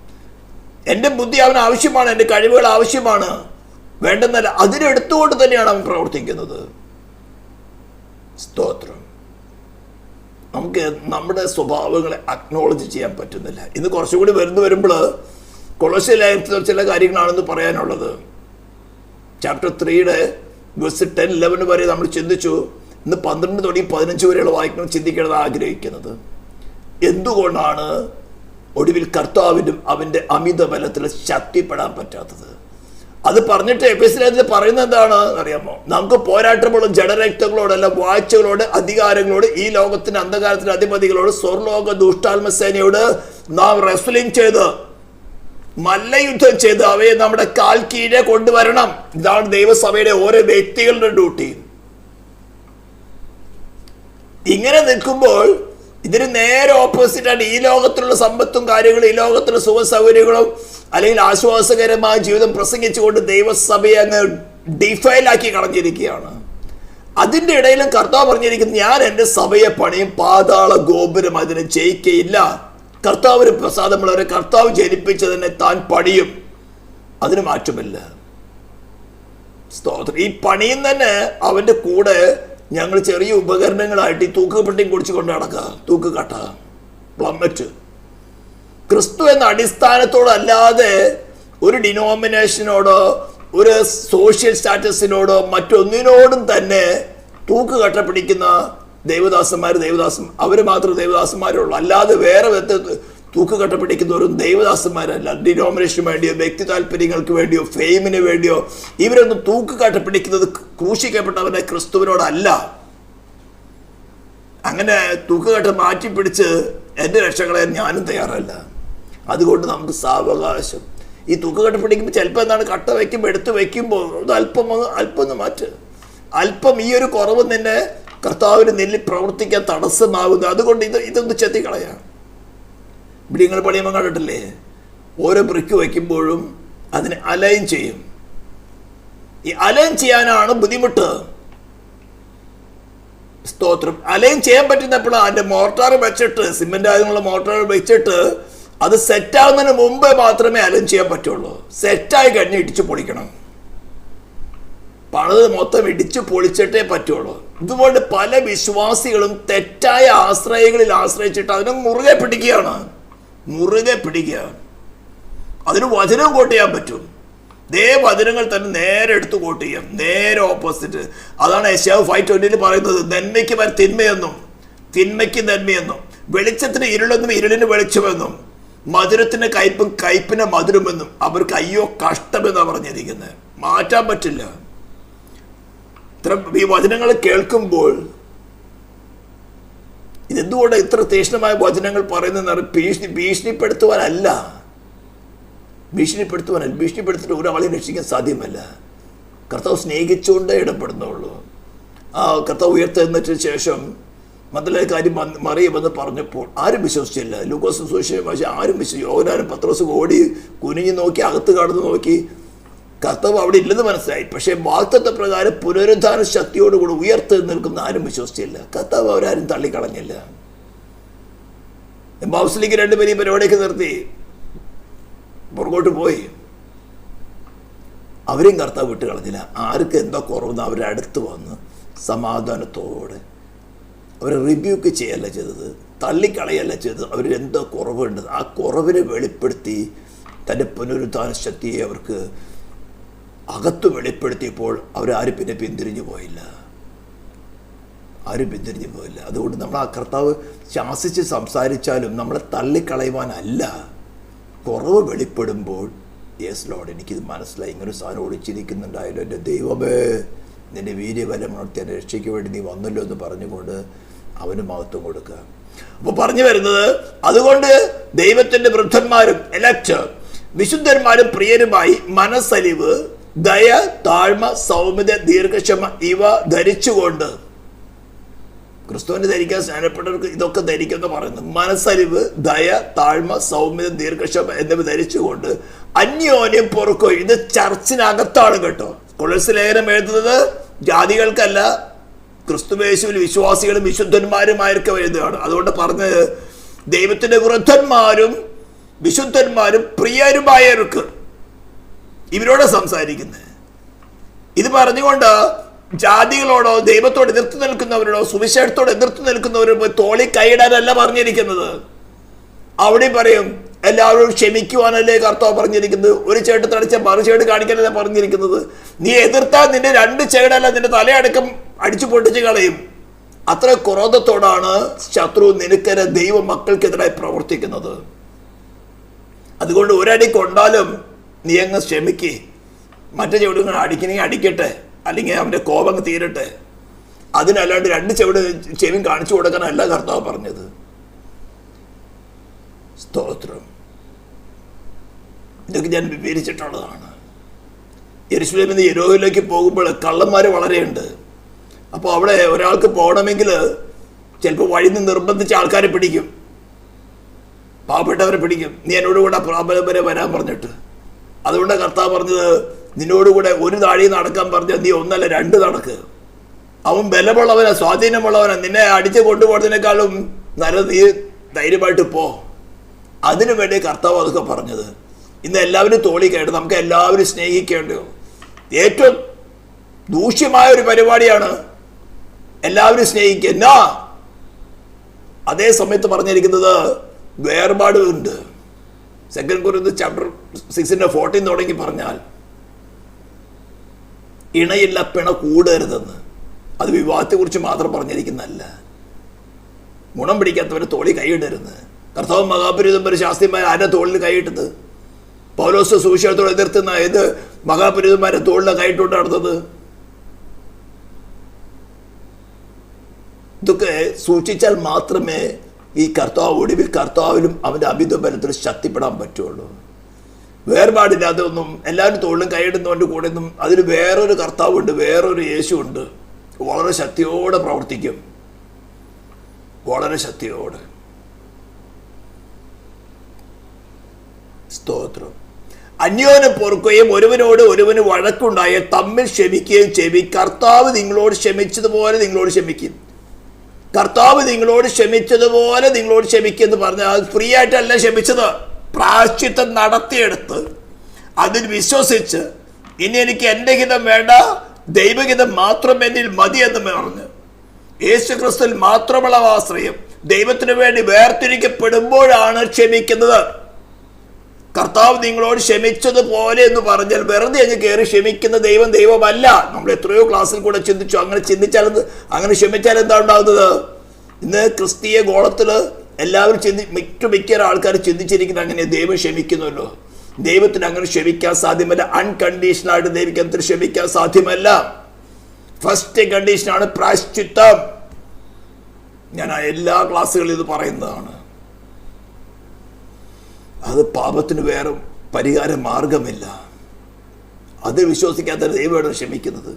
എൻ്റെ ബുദ്ധി അവന് ആവശ്യമാണ്, എൻ്റെ കഴിവുകൾ ആവശ്യമാണ്, വേണ്ടെന്നല്ല, അതിനെടുത്തുകൊണ്ട് തന്നെയാണ് അവൻ പ്രവർത്തിക്കുന്നത്. സ്തോത്രം. നമുക്ക് നമ്മുടെ സ്വഭാവങ്ങളെ അക്നോളജ് ചെയ്യാൻ പറ്റുന്നില്ല. ഇന്ന് കുറച്ചുകൂടി വരുമ്പോൾ കൊളോസ്യ ലേഖനത്തിൽ ചില കാര്യങ്ങളാണെന്ന് പറയാനുള്ളത്. ചാപ്റ്റർ 3 വേഴ്സ് 10-11 വരെ നമ്മൾ ചിന്തിച്ചു. ഇന്ന് 12 തുടങ്ങി 15 വരെയുള്ള വാക്യങ്ങൾ ചിന്തിക്കണമെന്ന് ആഗ്രഹിക്കുന്നത്. എന്തുകൊണ്ടാണ് ഒടുവിൽ കർത്താവിനും അവൻ്റെ അമിത ബലത്തിൽ ശക്തിപ്പെടാൻ പറ്റാത്തത്? അത് പറഞ്ഞിട്ട് എഫെസ്യ ലേഖനത്തിൽ പറയുന്നത് എന്താണ് അറിയാമോ? നമുക്ക് പോരാട്ടമുള്ള ജഡരക്തങ്ങളോടല്ല, വാഴ്ചകളോട്, അധികാരങ്ങളോട്, ഈ ലോകത്തിന്റെ അന്ധകാരത്തിന്റെ അധിപതികളോട്, സ്വർലോക ദുഷ്ടാത്മസേനയോട് നാം റെസ്ലിംഗ് ചെയ്ത്, മല്ലയുദ്ധം ചെയ്ത് അവയെ നമ്മുടെ കാൽ കീഴെ കൊണ്ടുവരണം. ഇതാണ് ദൈവസഭയുടെ ഓരോ വ്യക്തികളുടെ ഡ്യൂട്ടി. ഇങ്ങനെ നിൽക്കുമ്പോൾ ഇതിന് നേരെ ഓപ്പോസിറ്റാണ് ഈ ലോകത്തിലുള്ള സമ്പത്തും കാര്യങ്ങളും, ഈ ലോകത്തിലുള്ള സുഖ സൗകര്യങ്ങളും അല്ലെങ്കിൽ ആശ്വാസകരമായ ജീവിതം പ്രസംഗിച്ചുകൊണ്ട് ദൈവസഭയെ അങ്ങ് ഡിഫൈലാക്കി കളഞ്ഞിരിക്കുകയാണ്. അതിൻ്റെ ഇടയിലും കർത്താവ് പറഞ്ഞിരിക്കുന്നത്, ഞാൻ എൻ്റെ സഭയെ പണിയും, പാതാള ഗോപുരം അതിനെ ജയിക്കയില്ല. കർത്താവിന് പ്രസാദമുള്ളവരെ കർത്താവ് ജനിപ്പിച്ചതിനെ താൻ പണിയും, അതിന് മാറ്റമില്ല. സ്തോത്രം. ഈ പണിയും തന്നെ അവൻ്റെ കൂടെ ഞങ്ങൾ ചെറിയ ഉപകരണങ്ങളായിട്ട് ഈ തൂക്കുപെട്ടിയും കുടിച്ചു കൊണ്ട് നടക്കുക. തൂക്കുകട്ട, പ്ലമ്മറ്റ്, ക്രിസ്തു എന്ന അടിസ്ഥാനത്തോടല്ലാതെ ഒരു ഡിനോമിനേഷനോടോ ഒരു സോഷ്യൽ സ്റ്റാറ്റസിനോടോ മറ്റൊന്നിനോടും തന്നെ തൂക്ക് കെട്ടപ്പിടിക്കുന്ന ദേവദാസന്മാർ അവർ മാത്രം ദേവദാസന്മാരുള്ളൂ. അല്ലാതെ വേറെ തൂക്ക് കെട്ടപ്പിടിക്കുന്നവരും ദേവദാസന്മാരല്ല. ഡിനോമിനേഷന് വേണ്ടിയോ വ്യക്തി താല്പര്യങ്ങൾക്ക് വേണ്ടിയോ ഫെയിമിന് വേണ്ടിയോ ഇവരൊന്നും തൂക്ക് കെട്ടപ്പിടിക്കുന്നത് ക്രൂശിക്കപ്പെട്ടവനെ ക്രിസ്തുവിനോടല്ല. അങ്ങനെ തൂക്കുകെട്ട് മാറ്റിപ്പിടിച്ച് എൻ്റെ രക്ഷകളെ ഞാനും തയ്യാറല്ല. അതുകൊണ്ട് നമുക്ക് സാവകാശം ഈ തൂക്കുകെട്ട് പിടിക്കുമ്പോൾ ചിലപ്പോൾ എന്താണ് കട്ട വയ്ക്കുമ്പോൾ എടുത്ത് വയ്ക്കുമ്പോൾ അല്പം ഒന്ന് മാറ്റ്. അല്പം ഈ ഒരു കുറവ് നിന്നെ കർത്താവിന് നെല്ലിൽ പ്രവർത്തിക്കാൻ തടസ്സമാകുന്നു. അതുകൊണ്ട് ഇതൊന്ന് ചെത്തിക്കളയാം. ഇവിടെ നിങ്ങൾ പണിയുമ്പോൾ കണ്ടിട്ടില്ലേ, ഓരോ ബ്രിക്ക് വയ്ക്കുമ്പോഴും അതിനെ അലൈൻ ചെയ്യും. ഈ അലൈൻ ചെയ്യാനാണ് ബുദ്ധിമുട്ട്. സ്തോത്രം. അലൈൻ ചെയ്യാൻ പറ്റുന്നപ്പോൾ അതിൻ്റെ മോർട്ടാർ വെച്ചിട്ട് സിമെൻ്റ് ആയതുള്ള മോർട്ടാർ വെച്ചിട്ട് അത് സെറ്റാകുന്നതിന് മുമ്പേ മാത്രമേ അലൈൻ ചെയ്യാൻ പറ്റുള്ളൂ. സെറ്റായി കഴിഞ്ഞ് ഇടിച്ച് പൊളിക്കണം. പണിത് മൊത്തം ഇടിച്ച് പൊളിച്ചിട്ടേ പറ്റുള്ളൂ. ഇതുപോലെ പല വിശ്വാസികളും തെറ്റായ ആശ്രയങ്ങളിൽ ആശ്രയിച്ചിട്ട് അതിനെ മുറുകെ പിടിക്കുക. അതിന് വചനം കോട്ട് ചെയ്യാൻ പറ്റും. വചനങ്ങൾ തന്നെ നേരെ എടുത്ത് കോട്ട് ചെയ്യാം, നേരെ ഓപ്പോസിറ്റ്. അതാണ് യെശയ്യാവ് 5:20 പറയുന്നത്, നന്മയ്ക്ക് തിന്മയെന്നും തിന്മയ്ക്ക് നന്മയെന്നും വെളിച്ചത്തിന് ഇരുളെന്നും ഇരുളിന് വെളിച്ചമെന്നും മധുരത്തിന് കയ്പും കയ്പിന് മധുരമെന്നും അവർക്ക് അയ്യോ കഷ്ടമെന്നാണ് പറഞ്ഞിരിക്കുന്നത്. മാറ്റാൻ പറ്റില്ല. ഈ വചനങ്ങൾ കേൾക്കുമ്പോൾ ഇതെന്തുകൊണ്ട് ഇത്ര തീക്ഷ്ണമായ വചനങ്ങൾ പറയുന്നതെന്ന് ഭീഷണിപ്പെടുത്തുവാനല്ല. ഭീഷണിപ്പെടുത്തിട്ട് ഒരാളെ രക്ഷിക്കാൻ സാധ്യമല്ല. കർത്താവ് സ്നേഹിച്ചുകൊണ്ടേ ഇടപെടുന്നുള്ളൂ. ആ കർത്താവ് ഉയർത്തെഴുന്നേറ്റതിന് ശേഷം മഗ്ദലേയിലെ കാര്യം മറിയമെന്ന് പറഞ്ഞപ്പോൾ ആരും വിശ്വസിച്ചില്ല. ലൂക്കോസ് സുവിശേഷം ആരും വിശ്വസിച്ചു. യോഹന്നാനും പത്രോസും ഓടി കുനിഞ്ഞു നോക്കി, അകത്ത് കടന്നു നോക്കി. കർത്താവ് അവിടെ ഇല്ലെന്ന് മനസ്സിലായി. പക്ഷേ വാഗ്ദത്ത പ്രകാരം പുനരുദ്ധാന ശക്തിയോടുകൂടി ഉയർത്തെഴുന്നേൽക്കുന്ന ആരും വിശ്വസിച്ചില്ല. കർത്താവ് അവരാരും തള്ളിക്കളഞ്ഞില്ല. എമ്മാവുസിലേക്ക് 2 പേര് പരിപാടിയൊക്കെ നിർത്തി പുറകോട്ട് പോയി. അവരെയും കർത്താവ് വിട്ട് കളഞ്ഞില്ല. ആർക്ക് എന്താ കുറവെന്ന് അവരുടെ അടുത്ത് വന്ന് സമാധാനത്തോടെ അവരെ റിബ്യൂക്ക് ചെയ്യല്ല ചെയ്തത്, തള്ളിക്കളയല്ല ചെയ്തത്. അവരെന്തോ കുറവുണ്ട്, ആ കുറവിനെ വെളിപ്പെടുത്തി തൻ്റെ പുനരുദ്ധാന ശക്തിയെ അവർക്ക് അകത്ത് വെളിപ്പെടുത്തിയപ്പോൾ അവരാരും പിന്നെ പിന്തിരിഞ്ഞു പോയില്ല. അതുകൊണ്ട് നമ്മൾ ആ കർത്താവ് ശാസിച്ച് സംസാരിച്ചാലും നമ്മളെ തള്ളിക്കളയുവാനല്ല. കുറവ് വെളിപ്പെടുമ്പോൾ യെസ് ലോർഡ്, എനിക്കിത് മനസ്സിലായി, ഇങ്ങനൊരു സാധനം ഒളിച്ചിരിക്കുന്നുണ്ടായാലും എൻ്റെ ദൈവമേ നിൻ്റെ വീര്യബലമുണർത്തി എൻ്റെ രക്ഷയ്ക്ക് വേണ്ടി നീ വന്നല്ലോ എന്ന് പറഞ്ഞുകൊണ്ട് അവന് മഹത്വം കൊടുക്കുക. അപ്പോൾ പറഞ്ഞു വരുന്നത്, അതുകൊണ്ട് ദൈവത്തിൻ്റെ വൃദ്ധന്മാരും എലക്ട് വിശുദ്ധന്മാരും പ്രിയരുമായി മനസ്സലിവ്, ദയ, താഴ്മ, സൗമ്യത, ദീർഘക്ഷമ ഇവ ധരിച്ചുകൊണ്ട്, ക്രിസ്തുവിനെ ധരിക്കാൻ സ്നാനപ്പെട്ടവർക്ക് ഇതൊക്കെ ധരിക്കുമെന്ന് പറയുന്നു. മനസ്സലിവ്, ദയ, താഴ്മ, സൗമ്യത, ദീർഘക്ഷമ എന്നിവ ധരിച്ചുകൊണ്ട് അന്യോന്യം പൊറുക്കോ. ഇത് ചർച്ചിനകത്താണ് കേട്ടോ. കൊളോസ്യ ലേഖനം എഴുതുന്നത് ജാതികൾക്കല്ല, ക്രിസ്തുയേശുവിൽ വിശ്വാസികളും വിശുദ്ധന്മാരുമായിരിക്കെ എഴുതുകയാണ്. അതുകൊണ്ട് പറഞ്ഞത് ദൈവത്തിൻ്റെ വൃദ്ധന്മാരും വിശുദ്ധന്മാരും പ്രിയരുമായവർക്ക്, ഇവരോട് സംസാരിക്കുന്നത്. ഇത് പറഞ്ഞുകൊണ്ട് ജാതികളോടോ ദൈവത്തോട് എതിർത്ത് നിൽക്കുന്നവരോടോ സുവിശേഷത്തോട് എതിർത്ത് നിൽക്കുന്നവരോട് പോയി തോളി കൈയിടാനല്ല പറഞ്ഞിരിക്കുന്നത്. അവിടെ പറയും എല്ലാവരും ക്ഷമിക്കുവാനല്ലേ കർത്താവ് പറഞ്ഞിരിക്കുന്നത്. ഒരു ചേട്ട് തടിച്ച മറുചേട് കാണിക്കാനല്ല പറഞ്ഞിരിക്കുന്നത്. നീ എതിർത്താൽ നിന്റെ 2 ചേടല്ല നിന്റെ തലയടക്കം അടിച്ചു പൊട്ടിച്ച് കളയും. അത്ര ക്രോധത്തോടാണ് ശത്രു നിനക്കെതിരെ ദൈവ മക്കൾക്കെതിരായി പ്രവർത്തിക്കുന്നത്. അതുകൊണ്ട് ഒരടി കൊണ്ടാലും നീ അങ്ങ് ക്ഷമിക്ക്. മറ്റു ചെവിടുകൾ അടിക്കണമെങ്കിൽ അടിക്കട്ടെ, അല്ലെങ്കിൽ അവൻ്റെ കോപം തീരട്ടെ. അതിനല്ലാണ്ട് 2 ചെവിയും കാണിച്ചു കൊടുക്കാനല്ല കർത്താവ് പറഞ്ഞത്. സ്തോത്രം. ഇതൊക്കെ ഞാൻ വിവരിച്ചിട്ടുള്ളതാണ്. യെരുശലേമിൽ നിന്ന് യെരിഹോയിലേക്ക് പോകുമ്പോൾ കള്ളന്മാർ വളരെയുണ്ട്. അപ്പോൾ അവിടെ ഒരാൾക്ക് പോകണമെങ്കിൽ ചിലപ്പോൾ വഴി നിന്ന് നിർബന്ധിച്ച് ആൾക്കാരെ പിടിക്കും, പാവപ്പെട്ടവരെ പിടിക്കും. നീ എന്നോടുകൂടെ പ്രാബല്യം വരെ വരാൻ പറഞ്ഞിട്ട്. അതുകൊണ്ട് കർത്താവ് പറഞ്ഞത്, നിന്നോടുകൂടെ 1 താഴെ നടക്കാൻ പറഞ്ഞാൽ നീ 1 അല്ല 2 നടക്ക്. അവൻ ബലമുള്ളവനാ, സ്വാധീനമുള്ളവനാ. നിന്നെ അടിച്ച് കൊണ്ടുപോകുന്നതിനേക്കാളും നല്ലത് നീ ധൈര്യമായിട്ട് പോ. അതിനു വേണ്ടി കർത്താവ് അതൊക്കെ പറഞ്ഞത്. ഇന്ന് എല്ലാവരും തോളി കേട്ട് നമുക്ക് എല്ലാവരും സ്നേഹിക്കേണ്ടോ. ഏറ്റവും ദൂഷ്യമായ ഒരു പരിപാടിയാണ് എല്ലാവരും സ്നേഹിക്കുന്ന. അതേ സമയത്ത് പറഞ്ഞിരിക്കുന്നത് വേർപാടുണ്ട്. 2 Corinthians chapter 6:14 തുടങ്ങി പറഞ്ഞാൽ ഇണയില്ല പിണ കൂടരുതെന്ന്. അത് വിവാഹത്തെക്കുറിച്ച് മാത്രം പറഞ്ഞിരിക്കുന്നതല്ല. ഗുണം പിടിക്കാത്തവരെ തോളി കൈയിടരുന്ന്. കർത്താവ് മഹാപുരോഹിതന്മാർ ശാസ്ത്രിമാർ ആരുടെ തോളിൽ കൈയിട്ടത്? പൗലോസ് സുവിശേഷത്തോട് എതിർത്തുന്ന ഏത് മഹാപുരോഹിതന്മാരെ തോളിലെ കൈയിട്ടുണ്ട് നടന്നത്? ഇതൊക്കെ സൂക്ഷിച്ചാൽ മാത്രമേ ഈ കർത്താവ് ഒടുവിൽ കർത്താവിലും അവൻ്റെ അമിത ബലത്തിൽ ശക്തിപ്പെടാൻ പറ്റുള്ളൂ. വേർപാടില്ലാതെ ഒന്നും എല്ലാവരും തോളിലും കൈയിടുന്നവൻ്റെ കൂടെ ഒന്നും അതിന് വേറൊരു കർത്താവുണ്ട്, വേറൊരു യേശു ഉണ്ട്. വളരെ ശക്തിയോടെ പ്രവർത്തിക്കും, വളരെ ശക്തിയോടെ. സ്തോത്രം. അന്യോന്യം പൊറുക്കുകയും ഒരുവനോട് ഒരുവന് വഴക്കുണ്ടായ തമ്മിൽ ക്ഷമിക്കുകയും ചെയ്യും. കർത്താവ് നിങ്ങളോട് ക്ഷമിച്ചതുപോലെ നിങ്ങളോട് ക്ഷമിക്കും. കർത്താവ് നിങ്ങളോട് ക്ഷമിച്ചതുപോലെ നിങ്ങളോട് ക്ഷമിക്കുമെന്ന് പറഞ്ഞാൽ ഫ്രീ ആയിട്ടല്ല ക്ഷമിച്ചത്. പ്രായശ്ചിത്തം നടത്തിയെടുത്ത് അതിൽ വിശ്വസിച്ച് ഇനി എനിക്ക് എൻ്റെ ഹിതം വേണ്ട, ദൈവഹിതം മാത്രം എന്നിൽ മതി എന്ന് പറഞ്ഞ് യേശു ക്രിസ്തുവിൽ മാത്രമുള്ള ആശ്രയം ദൈവത്തിന് വേണ്ടി വേർതിരിക്കപ്പെടുമ്പോഴാണ് ക്ഷമിക്കുന്നത്. കർത്താവ് നിങ്ങളോട് ക്ഷമിച്ചതുപോലെ എന്ന് പറഞ്ഞാൽ വെറുതെ അങ്ങ് കയറി ക്ഷമിക്കുന്ന ദൈവമല്ല. നമ്മൾ എത്രയോ ക്ലാസ്സിൽ കൂടെ ചിന്തിച്ചു. അങ്ങനെ ക്ഷമിച്ചാൽ എന്താ ഉണ്ടാകുന്നത്? ഇന്ന് ക്രിസ്തീയ ഗോളത്തിൽ എല്ലാവരും മിക്ക ആൾക്കാർ ചിന്തിച്ചിരിക്കുന്നത് അങ്ങനെ ദൈവം ക്ഷമിക്കുന്നുവല്ലോ. ദൈവത്തിന് അങ്ങനെ ക്ഷമിക്കാൻ സാധ്യമല്ല. അൺകണ്ടീഷണലായിട്ട് ദൈവത്തിന് ക്ഷമിക്കാൻ സാധ്യമല്ല. ഫസ്റ്റ് കണ്ടീഷനാണ് പ്രായശ്ചിത്തം. ഞാൻ എല്ലാ ക്ലാസ്സുകളിൽ ഇത് പറയുന്നതാണ്. അത് പാപത്തിന് വേറെ പരിഹാര മാർഗമില്ല. അത് വിശ്വസിക്കാത്ത ദൈവമാണ് ക്ഷമിക്കുന്നത്.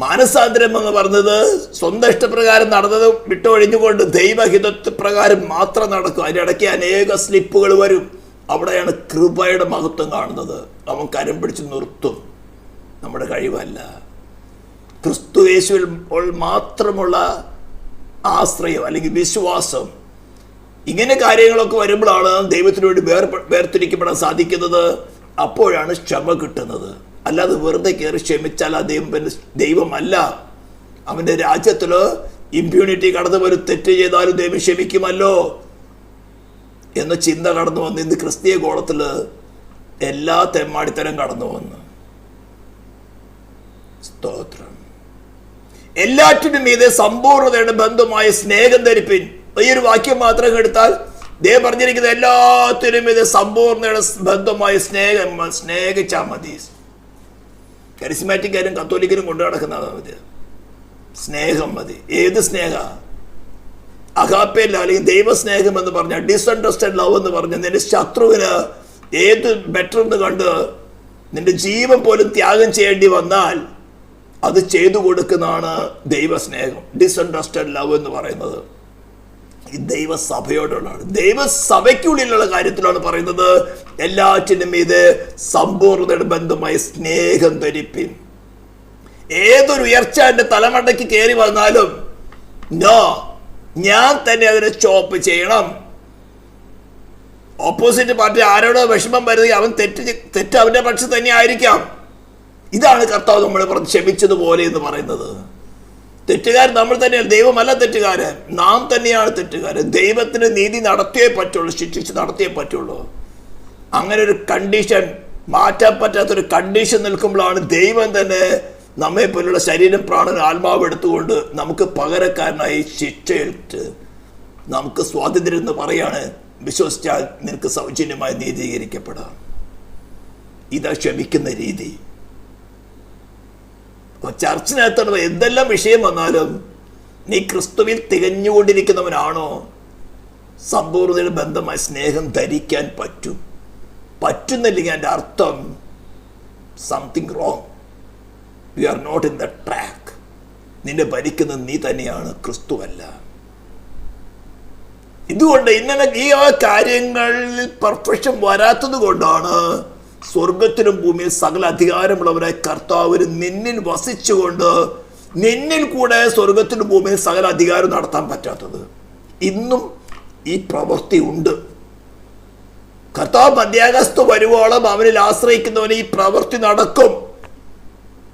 മാനസാന്തരം എന്ന് പറഞ്ഞത് സ്വന്തം ഇഷ്ടപ്രകാരം നടന്നത് വിട്ടൊഴിഞ്ഞുകൊണ്ട് ദൈവഹിതപ്രകാരം മാത്രം നടക്കും. അതിനിടയ്ക്ക് അനേക സ്ലിപ്പുകൾ വരും. അവിടെയാണ് കൃപയുടെ മഹത്വം കാണുന്നത്. അവൻ കരം പിടിച്ച് നിർത്തും. നമ്മുടെ കഴിവല്ല, ക്രിസ്തു യേശുവിൽ മാത്രമുള്ള ആശ്രയം അല്ലെങ്കിൽ വിശ്വാസം. ഇങ്ങനെ കാര്യങ്ങളൊക്കെ വരുമ്പോഴാണ് ദൈവത്തിന് വേണ്ടി വേർതിരിക്കപ്പെടാൻ സാധിക്കുന്നത്. അപ്പോഴാണ് ക്ഷമ കിട്ടുന്നത്. അല്ലാതെ വെറുതെ കയറി ക്ഷമിച്ചാൽ ആ ദൈവമല്ല. അവൻ്റെ രാജ്യത്തിൽ ഇമ്പ്യൂണിറ്റി കടന്നു വരും. തെറ്റ് ചെയ്താലും ദൈവം ക്ഷമിക്കുമല്ലോ എന്ന ചിന്ത കടന്നു വന്ന് ഇന്ന് ക്രിസ്തീയ ഗോളത്തിൽ എല്ലാ തെമ്മാടിത്തരം കടന്നു വന്ന്. സ്തോത്രം. എല്ലാറ്റിനും മീതെ സമ്പൂർണ്ണതയുടെ ബന്ധമായ സ്നേഹം ധരിപ്പിൻ. ഈ ഒരു വാക്യം മാത്രം എടുത്താൽ ദൈവം പറഞ്ഞിരിക്കുന്നത് എല്ലാത്തിനും മീതെ സമ്പൂർണ്ണയുടെ ബന്ധമായ സ്നേഹിച്ചാൽ മതി. കരിസ്മാറ്റിക്കാരും കത്തോലിക്കരും കൊണ്ടു നടക്കുന്നതാണ് മതി. സ്നേഹം മതി. ഏത് സ്നേഹ? അഗാപ്പയില്ല, അല്ലെങ്കിൽ ദൈവസ്നേഹം എന്ന് പറഞ്ഞാൽ ഡിസ്അണ്ടർസ്റ്റാൻഡ് ലവ് എന്ന് പറഞ്ഞാൽ നിന്റെ ശത്രുവിന് ഏത് ബെറ്റർ എന്ന് കണ്ട് നിന്റെ ജീവൻ പോലും ത്യാഗം ചെയ്യേണ്ടി വന്നാൽ അത് ചെയ്തു കൊടുക്കുന്നതാണ് ദൈവസ്നേഹം. ഡിസ്അണ്ടർസ്റ്റാൻഡ് ലവ് എന്ന് പറയുന്നത് ഈ ദൈവസഭയോടുള്ളതാണ്. ദൈവസഭയ്ക്കുള്ളിലുള്ള കാര്യത്തിലാണ് പറയുന്നത്. എല്ലാറ്റിനും ഇത് സമ്പൂർണ്ണതയുടെ ബന്ധമായ സ്നേഹം ധരിപ്പിൻ. ഏതൊരു ഉയർച്ച എൻ്റെ തലമണ്ടയ്ക്ക് കയറി വന്നാലും ഞാൻ തന്നെ അതിനെ സ്റ്റോപ്പ് ചെയ്യണം. ഓപ്പോസിറ്റ് പാർട്ടി ആരോടോ വിഷമം വരുന്നത് അവൻ തെറ്റ് അവൻ്റെ പക്ഷം തന്നെ ആയിരിക്കാം. ഇതാണ് കർത്താവ് നമ്മളെ പറഞ്ഞ് ക്ഷമിച്ചതുപോലെ എന്ന് പറയുന്നത്. തെറ്റുകാരൻ നമ്മൾ തന്നെയാണ്, ദൈവമല്ല തെറ്റുകാരൻ. നാം തന്നെയാണ് തെറ്റുകാരൻ. ദൈവത്തിന് നീതി നടത്തിയേ പറ്റുള്ളൂ, ശിക്ഷിച്ച് നടത്തിയേ പറ്റുള്ളൂ. അങ്ങനെ ഒരു കണ്ടീഷൻ, മാറ്റാൻ പറ്റാത്തൊരു കണ്ടീഷൻ നിൽക്കുമ്പോഴാണ് ദൈവം തന്നെ നമ്മെ പോലുള്ള ശരീരം പ്രാണൻ ആത്മാവ് എടുത്തുകൊണ്ട് നമുക്ക് പകരക്കാരനായി ശിക്ഷയേറ്റ് നമുക്ക് സ്വാതന്ത്ര്യം എന്ന് പറയാണ്. വിശ്വസിച്ചാൽ നിനക്ക് സൗജന്യമായി നീതീകരിക്കപ്പെടാം. ഇതാ ക്ഷമിക്കുന്ന രീതി. ചർച്ചിനകത്തുള്ള എന്തെല്ലാം വിഷയം വന്നാലും നീ ക്രിസ്തുവിൽ തികഞ്ഞുകൊണ്ടിരിക്കുന്നവനാണോ? സമ്പൂർണ്ണതയുടെ ബന്ധമായ സ്നേഹം ധരിക്കാൻ പറ്റുന്നില്ലെങ്കിൽ എൻ്റെ അർത്ഥം something wrong. You are not in the track. നിന്നെ ഭരിക്കുന്നത് നീ തന്നെയാണ്, ക്രിസ്തുവല്ല. ഇതുകൊണ്ട് ഈ കാര്യങ്ങളിൽ പെർഫെക്ഷൻ വരാത്തത് കൊണ്ടാണ് സ്വർഗത്തിലും ഭൂമിയിൽ സകല അധികാരമുള്ളവരായ കർത്താവിന് നിന്നിൽ വസിച്ചുകൊണ്ട് നിന്നിൽ കൂടെ സ്വർഗത്തിലും ഭൂമിയിൽ സകല അധികാരം നടത്താൻ പറ്റാത്തത്. ഇന്നും ഈ പ്രവൃത്തി ഉണ്ട്. കർത്താവ് മധ്യാകാശത്ത് വരുവോളം അവനിൽ ആശ്രയിക്കുന്നവന് ഈ പ്രവൃത്തി നടക്കും.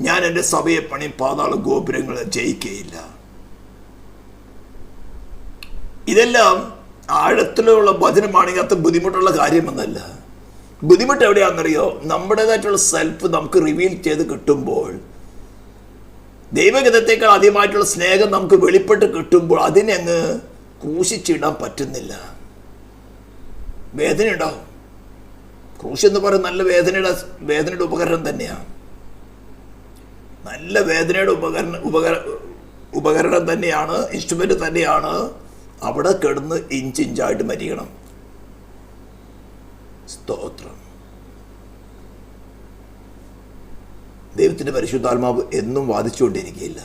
ഞാൻ എൻ്റെ സഭയെ പണിയും, പാതാള ഗോപുരങ്ങളെ ജയിക്കുകയില്ല. ഇതെല്ലാം ആഴത്തിലുള്ള വചനമാണെങ്കിൽ അത്ര ബുദ്ധിമുട്ടുള്ള കാര്യമൊന്നല്ല. ബുദ്ധിമുട്ട് എവിടെയാണെന്നറിയോ? നമ്മുടേതായിട്ടുള്ള സെൽഫ് നമുക്ക് റിവീൽ ചെയ്ത് കിട്ടുമ്പോൾ, ദൈവഗതത്തേക്കാൾ അധികമായിട്ടുള്ള സ്നേഹം നമുക്ക് വെളിപ്പെട്ട് കിട്ടുമ്പോൾ അതിനെ അങ്ങ് ക്രൂശിച്ചിടാൻ പറ്റുന്നില്ല. വേദന ഉണ്ടാവും. ക്രൂശ് എന്ന് പറയുന്നത് നല്ല വേദനയുടെ ഉപകരണം തന്നെയാണ്. നല്ല വേദനയുടെ ഉപകരണം തന്നെയാണ്, ഇൻസ്ട്രുമെന്റ് തന്നെയാണ്. അവിടെ കിടന്ന് ഇഞ്ചിഞ്ചായിട്ട് മരിക്കണം. സ്തോത്രം. ദൈവത്തിൻ്റെ പരിശുദ്ധാത്മാവ് എന്നും വാദിച്ചുകൊണ്ടിരിക്കുകയില്ല.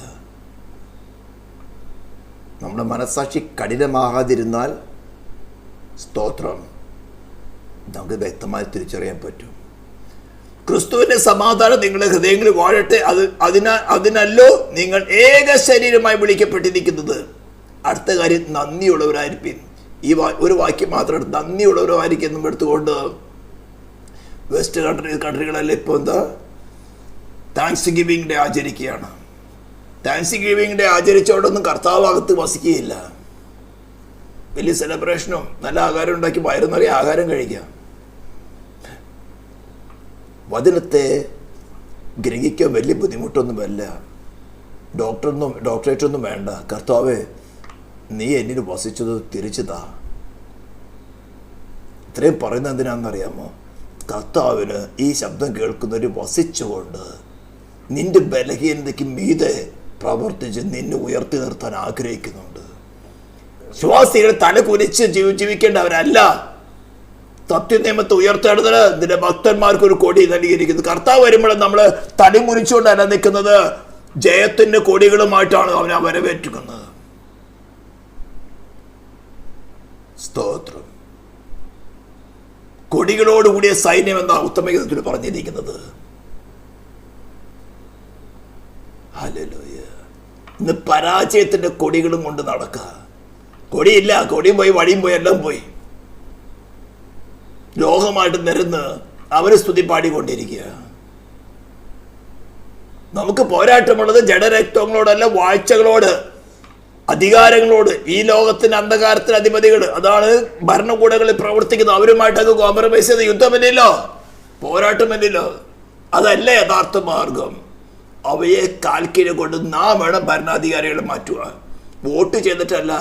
നമ്മുടെ മനസ്സാക്ഷി കഠിനമാകാതിരുന്നാൽ, സ്തോത്രം, നമുക്ക് വ്യക്തമായി തിരിച്ചറിയാൻ പറ്റും. ക്രിസ്തുവിന്റെ സമാധാനം നിങ്ങളുടെ ഹൃദയങ്ങളിൽ വാഴട്ടെ. അതിനല്ലോ നിങ്ങൾ ഏക ശരീരമായി വിളിക്കപ്പെട്ടിരിക്കുന്നത്. അടുത്ത കാര്യം, നന്ദിയുള്ളവരായിരിക്കും. ഈ ഒരു വാക്യം മാത്രം നന്ദിയുള്ളവരായിരിക്കും എടുത്തുകൊണ്ട് വെസ്റ്റ് കൺട്രികളെല്ലാം ഇപ്പോൾ എന്താ താങ്ക്സ് ഗിവിംഗ് ഡേ ആചരിക്കുകയാണ്. താങ്ക്സ് ഗിവിംഗ് ഡേ ആചരിച്ചോടൊന്നും കർത്താവകത്ത് വസിക്കുകയില്ല. വലിയ സെലിബ്രേഷനും നല്ല ആഹാരം ഉണ്ടാക്കി വയറു നിറയെ ആഹാരം കഴിക്കാം. വചനത്തെ ഗ്രഹിക്കാൻ വലിയ ബുദ്ധിമുട്ടൊന്നുമല്ല. ഡോക്ടറേറ്റൊന്നും വേണ്ട. കർത്താവേ, നീ എന്നിന് വസിച്ചത് തിരിച്ചു താ. ഇത്രയും പറയുന്നത് എന്തിനാണെന്നറിയാമോ? കർത്താവിന് ഈ ശബ്ദം കേൾക്കുന്നവർ വസിച്ചുകൊണ്ട് നിന്റെ ബലഹീനതയ്ക്ക് മീതെ പ്രവർത്തിച്ച് നിന്നെ ഉയർത്തി നിർത്താൻ ആഗ്രഹിക്കുന്നുണ്ട്. വിശ്വാസികൾ തല കുനിച്ച് ജീവിക്കേണ്ടവരല്ല. സത്യനിയമത്തെ ഉയർത്തെടുത്തത് നിന്റെ ഭക്തന്മാർക്ക് ഒരു കൊടി നൽകിയിരിക്കുന്നത്. കർത്താവ് വരുമ്പോൾ നമ്മൾ തടി മുനിച്ചുകൊണ്ടല്ല നിൽക്കുന്നത്, ജയത്തിന്റെ കൊടികളുമായിട്ടാണ് അവനെ വരവേറ്റുന്നത്. സ്തോത്രം. കൊടികളോടുകൂടിയ സൈന്യം എന്ന ഉത്തമഗീതത്തിൽ പറഞ്ഞിരിക്കുന്നത്. ഹല്ലേലൂയ. ഇന്ന് പരാജയത്തിന്റെ കൊടികളും കൊണ്ട് നടക്കുക. കൊടിയില്ല, കൊടിയും പോയി, വഴിയും പോയി, എല്ലാം പോയി. ലോകമായിട്ട് നിരന്ന് അവര് സ്തുതി പാടിക്കൊണ്ടിരിക്കുക. നമുക്ക് പോരാട്ടമുള്ളത് ജഡരക്തങ്ങളോടല്ല, വാഴ്ചകളോട്, അധികാരങ്ങളോട്, ഈ ലോകത്തിന്റെ അന്ധകാരത്തിന് അധിപതികൾ, അതാണ് ഭരണകൂടങ്ങളിൽ പ്രവർത്തിക്കുന്നത്. അവരുമായിട്ടൊക്കെ കോംപ്രമൈസ് ചെയ്ത് യുദ്ധമില്ലല്ലോ, പോരാട്ടമില്ലല്ലോ. അതല്ല യഥാർത്ഥ മാർഗം. അവയെ കാൽക്കീഴ് കൊണ്ട് നാം വേണം ഭരണാധികാരികളെ മാറ്റുക. വോട്ട് ചെയ്തിട്ടല്ല.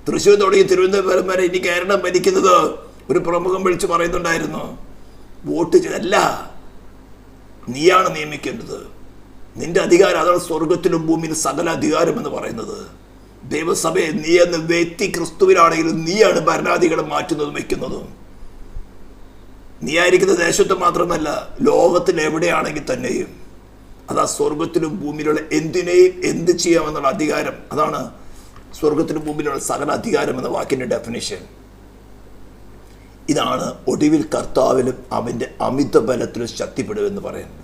തൃശ്ശൂർ തുടങ്ങി തിരുവനന്തപുരം വരെ ഇനി കേരളം ഭരിക്കുന്നത് ഒരു പ്രമുഖം വിളിച്ച് പറയുന്നുണ്ടായിരുന്നു. വോട്ട് ചെയ്തല്ല, നീയാണ് നിയമിക്കേണ്ടത്. നിന്റെ അധികാരം, അതാണ് സ്വർഗത്തിലും ഭൂമിയിലും സകല അധികാരം എന്ന് പറയുന്നത്. ദൈവസഭയെ നീ എന്ന വ്യക്തി ക്രിസ്തുവിലാണെങ്കിലും നീയാണ് ഭരണാധികാരം മാറ്റുന്നതും വയ്ക്കുന്നതും. നീ ആയിരിക്കുന്ന ദേശത്ത് മാത്രമല്ല, ലോകത്തിൽ എവിടെയാണെങ്കിൽ തന്നെയും. അതാ സ്വർഗത്തിലും ഭൂമിയിലുള്ള എന്തിനേയും എന്ത് ചെയ്യാമെന്നുള്ള അധികാരം. അതാണ് സ്വർഗത്തിലും ഭൂമിയിലുള്ള സകല അധികാരം എന്ന വാക്കിന്റെ ഡെഫിനിഷൻ. ഇതാണ് ഒടുവിൽ കർത്താവിലും അവന്റെ അമിത ബലത്തിലും ശക്തിപ്പെടുമെന്ന് പറയുന്നത്.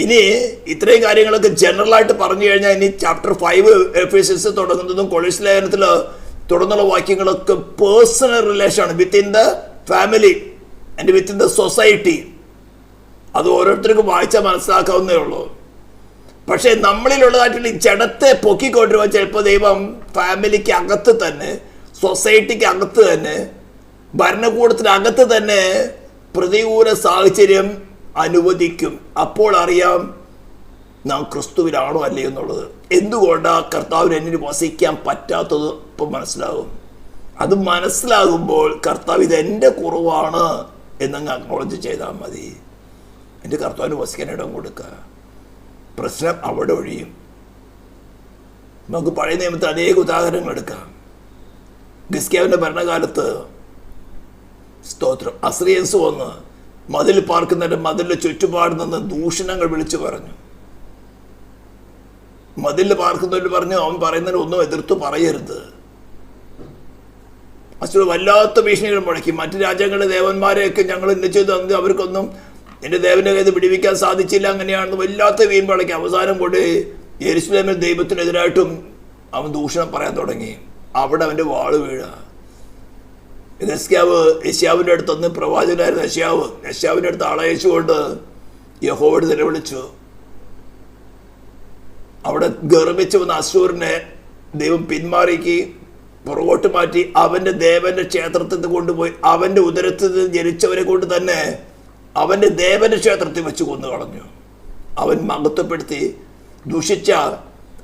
ഇനി ഇത്രയും കാര്യങ്ങളൊക്കെ ജനറലായിട്ട് പറഞ്ഞു കഴിഞ്ഞാൽ, ഇനി ചാപ്റ്റർ 5 എഫേസ്യൻസ് തുടങ്ങുന്നതും കൊളോസ്യ ലേഖനത്തിൽ തുടർന്നുള്ള വാക്യങ്ങളൊക്കെ പേഴ്സണൽ റിലേഷനാണ്. Within the family and within the society. അത് ഓരോരുത്തർക്കും വായിച്ചാൽ മനസ്സിലാക്കാവുന്നേ ഉള്ളൂ. പക്ഷേ നമ്മളിലുള്ളതായിട്ടുള്ള ഈ ജഡത്തെ പൊക്കിക്കൊണ്ടിരുമ്പോൾ ചിലപ്പോൾ ദൈവം ഫാമിലിക്ക് അകത്ത് തന്നെ, സൊസൈറ്റിക്ക് അകത്ത് തന്നെ, ഭരണകൂടത്തിനകത്ത് തന്നെ പ്രതികൂല സാഹചര്യം അനുവദിക്കും. അപ്പോൾ അറിയാം നാം ക്രിസ്തുവിലാണോ അല്ലേ എന്നുള്ളത്. എന്തുകൊണ്ടാണ് കർത്താവിന് എന്നിന് വസിക്കാൻ പറ്റാത്തത് ഇപ്പം മനസ്സിലാകും. അത് മനസ്സിലാകുമ്പോൾ കർത്താവ് ഇതെൻ്റെ കുറവാണ് എന്നങ്ങ് അക്നോളജ് ചെയ്താൽ മതി. എൻ്റെ കർത്താവിന് വസിക്കാൻ ഇടം കൊടുക്കുക. പ്രശ്നം അവിടെ ഒഴിയും. നമുക്ക് പഴയ നിയമത്തിൽ അനേക ഉദാഹരണങ്ങൾ എടുക്കാം. ഹിസ്കിയാവിൻ്റെ ഭരണകാലത്ത്, സ്തോത്രം, അസ്രിയൻസ് വന്ന് മതിൽ പാർക്കുന്നതിൻ്റെ മതിലിൻ്റെ ചുറ്റുപാട് നിന്ന് ദൂഷണങ്ങൾ വിളിച്ചു പറഞ്ഞു. മതിലിൽ പാർക്കുന്നവർ പറഞ്ഞു, അവൻ പറയുന്നതിന് ഒന്നും എതിർത്ത് പറയരുത്. അസുര വല്ലാത്ത ഭീഷണികൾ മുഴക്കി. മറ്റു രാജ്യങ്ങളിലെ ദേവന്മാരെയൊക്കെ ഞങ്ങൾ ഇന്ന ചെയ്ത് അവർക്കൊന്നും എൻ്റെ ദേവൻ്റെ കയ്യിൽ പിടിവിക്കാൻ സാധിച്ചില്ല, അങ്ങനെയാണെന്ന് വല്ലാത്ത വീൺ മുഴക്കി. അവസാനം കൊണ്ട് യെരുശലേമിൽ ദൈവത്തിനെതിരായിട്ടും അവൻ ദൂഷണം പറയാൻ തുടങ്ങി. അവിടെ അവൻ്റെ വാള് വീഴുക. യെശയ്യാവിൻ്റെ അടുത്തൊന്ന് പ്രവാചകനായിരുന്നു യെശയ്യാവിൻ്റെ അടുത്ത് ആളയച്ചുകൊണ്ട് യഹോവയോട് നിലവിളിച്ചു. അവിടെ ഗർഭിച്ചു വന്ന അശ്ശൂരിനെ ദൈവം പിന്മാറിക്ക്. പുറകോട്ട് മാറ്റി അവൻ്റെ ദേവന്റെ ക്ഷേത്രത്തിൽ നിന്ന് കൊണ്ടുപോയി അവൻ്റെ ഉദരത്തിൽ നിന്ന് ജനിച്ചവരെ കൊണ്ട് തന്നെ അവൻ്റെ ദേവന്റെ ക്ഷേത്രത്തിൽ വെച്ച് കൊന്നു കളഞ്ഞു. അവൻ മഹത്വപ്പെടുത്തി ദുഷിച്ച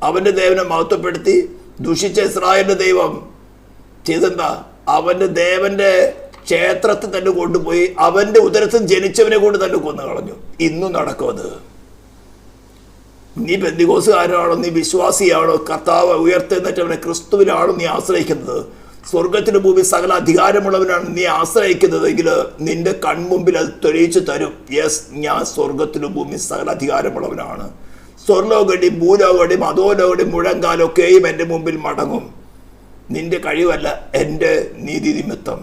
അവൻ്റെ ദേവനെ മഹത്വപ്പെടുത്തി ദുഷിച്ച ഇസ്രായേലിന്റെ ദൈവം ചെയ്തെന്താ? അവൻ്റെ ദേവന്റെ ക്ഷേത്രത്തിൽ തന്നെ കൊണ്ടുപോയി അവൻ്റെ ഉദരത്തിൽ ജനിച്ചവനെ കൊണ്ട് തന്നെ കൊന്നു കളഞ്ഞു. ഇന്നും നടക്കും അത്. നീ പെന്തിക്കോസുകാരാണോ, നീ വിശ്വാസിയാണോ, കർത്താവ് ഉയർത്തെഴുന്നേറ്റവനെ ക്രിസ്തുവിലാണോ നീ ആശ്രയിക്കുന്നത്, സ്വർഗത്തിന് ഭൂമി സകല അധികാരമുള്ളവനാണ് നീ ആശ്രയിക്കുന്നതെങ്കിൽ നിന്റെ കൺമുമ്പിൽ അത് തെളിയിച്ചു തരും. യെസ്, ഞാൻ സ്വർഗത്തിലും ഭൂമി സകല അധികാരമുള്ളവനാണ്. സ്വർലോകടിയും ഭൂലോകടിയും അധോലോകടിയും മുഴങ്കാലൊക്കെയും എൻ്റെ മുമ്പിൽ മടങ്ങും. നിന്റെ കഴിവല്ല, എൻ്റെ നീതി നിമിത്തം.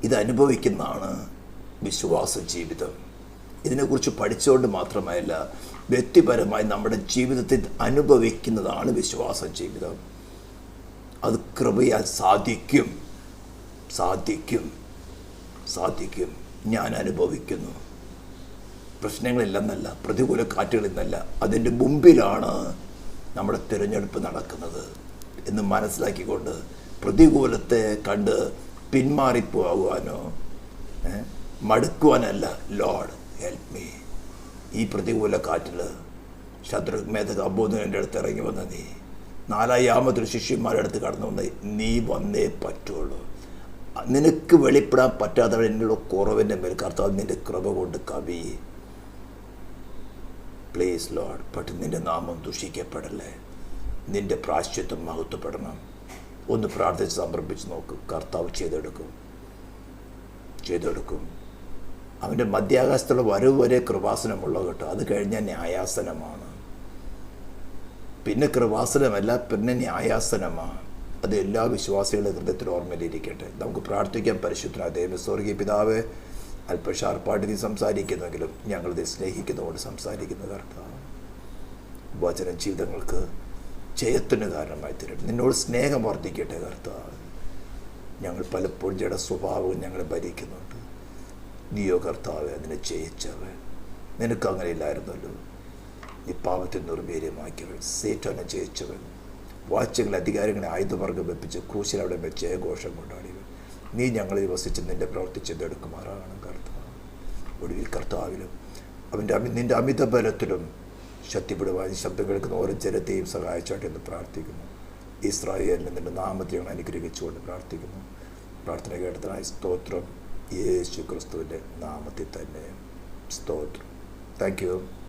ഇതനുഭവിക്കുന്നതാണ് വിശ്വാസ ജീവിതം. ഇതിനെക്കുറിച്ച് പഠിച്ചുകൊണ്ട് മാത്രമല്ല, വ്യക്തിപരമായി നമ്മുടെ ജീവിതത്തിൽ അനുഭവിക്കുന്നതാണ് വിശ്വാസ ജീവിതം. അത് കൃപയാൽ സാധിക്കും സാധിക്കും സാധിക്കും. ഞാൻ അനുഭവിക്കുന്നു. പ്രശ്നങ്ങളില്ലെന്നല്ല, പ്രതികൂല കാറ്റുകളില്ലെന്നല്ല, അതിൻ്റെ മുമ്പിലാണ് നമ്മുടെ തിരഞ്ഞെടുപ്പ് നടക്കുന്നത് എന്ന് മനസ്സിലാക്കിക്കൊണ്ട് പ്രതികൂലത്തെ കണ്ട് പിന്മാറിപ്പോകുവാനോ മടുക്കുവാനല്ല. Lord help me. ഈ പ്രതികൂല കാറ്റിൽ ശത്രുഘ് മേധക് അബോധനൻ്റെ അടുത്ത് ഇറങ്ങി വന്ന നീ, 4 ശിഷ്യന്മാരുടെ അടുത്ത് കടന്നു വന്ന നീ വന്നേ പറ്റുള്ളൂ. നിനക്ക് വെളിപ്പെടാൻ പറ്റാത്തവർ എന്നുള്ള കുറവിൻ്റെ മേൽ കർത്താവ് നിൻ്റെ കൃപ കൊണ്ട് കവി. പ്ലീസ് ലോർഡ്, പക്ഷെ നിൻ്റെ നാമം ദുഷിക്കപ്പെടല്ലേ. നിൻ്റെ പ്രായശ്ചിത്തം മഹത്വപ്പെടണം. ഒന്ന് പ്രാർത്ഥിച്ച് സമർപ്പിച്ച് നോക്കും. കർത്താവ് ചെയ്തെടുക്കും. അവൻ്റെ മധ്യാകാശത്തുള്ള വരവ് വരെ കൃപാസനമുള്ള കേട്ടോ. അത് കഴിഞ്ഞാൽ ന്യായാസനമാണ്. പിന്നെ കൃപാസനമല്ല, പിന്നെ ന്യായാസനമാണ്. അത് എല്ലാ വിശ്വാസികളുടെ ഹൃദയത്തിൽ ഓർമ്മയിലിരിക്കട്ടെ. നമുക്ക് പ്രാർത്ഥിക്കാൻ. പരിശുദ്ധനായ ദൈവമേ, സ്വർഗീയ പിതാവേ, അല്പ ഷാർപ്പായിട്ട് നീ സംസാരിക്കുന്നെങ്കിലും ഞങ്ങളിത് സ്നേഹിക്കുന്നതുകൊണ്ട് സംസാരിക്കുന്ന കർത്താവ്, വചന ജീവിതങ്ങൾക്ക് ജയത്തിന് കാരണമായി തരട്ടെ. നിന്നോട് സ്നേഹം വർദ്ധിക്കട്ടെ കർത്താവ്. ഞങ്ങൾ പലപ്പോഴും ജഡ സ്വഭാവവും ഞങ്ങളെ ഭരിക്കുന്നുണ്ട്. നീയോ കർത്താവെ അതിനെ ജയിച്ചവൻ. നിനക്ക് അങ്ങനെ ഇല്ലായിരുന്നല്ലോ. നീ പാപത്തെ നിർവീര്യമാക്കിയവൻ, സേറ്റാനെ ജയിച്ചവൻ, വാഴ്ചകളെ അധികാരങ്ങളെ ആയുധവർഗം വെപ്പിച്ച് ക്രൂശിൽ അവിടെ വെച്ച് ജയഘോഷം കൊണ്ടാടിയവൻ. നീ ഞങ്ങളിൽ വസിച്ച് നിൻ്റെ പ്രവൃത്തി ചെയ്തെടുക്കുമാറാണ് കർത്താവ്. ഒടുവിൽ കർത്താവിലും നിൻ്റെ അമിത ബലത്തിലും ശക്തിപ്പെടുവാൻ ശബ്ദം കേൾക്കുന്ന ഓരോ ജനത്തെയും സഹായിച്ചാട്ടെ എന്ന് പ്രാർത്ഥിക്കുന്നു. ഇസ്രായേലിനെ നിൻ്റെ നാമത്തെ ഞങ്ങൾ അനുഗ്രഹിച്ചുകൊണ്ട് പ്രാർത്ഥിക്കുന്നു. പ്രാർത്ഥന കേട്ടതിനായി സ്തോത്രം. യേശു ക്രിസ്തുവിൻ്റെ നാമത്തിൽ തന്നെ സ്തോത്രം. Thank you.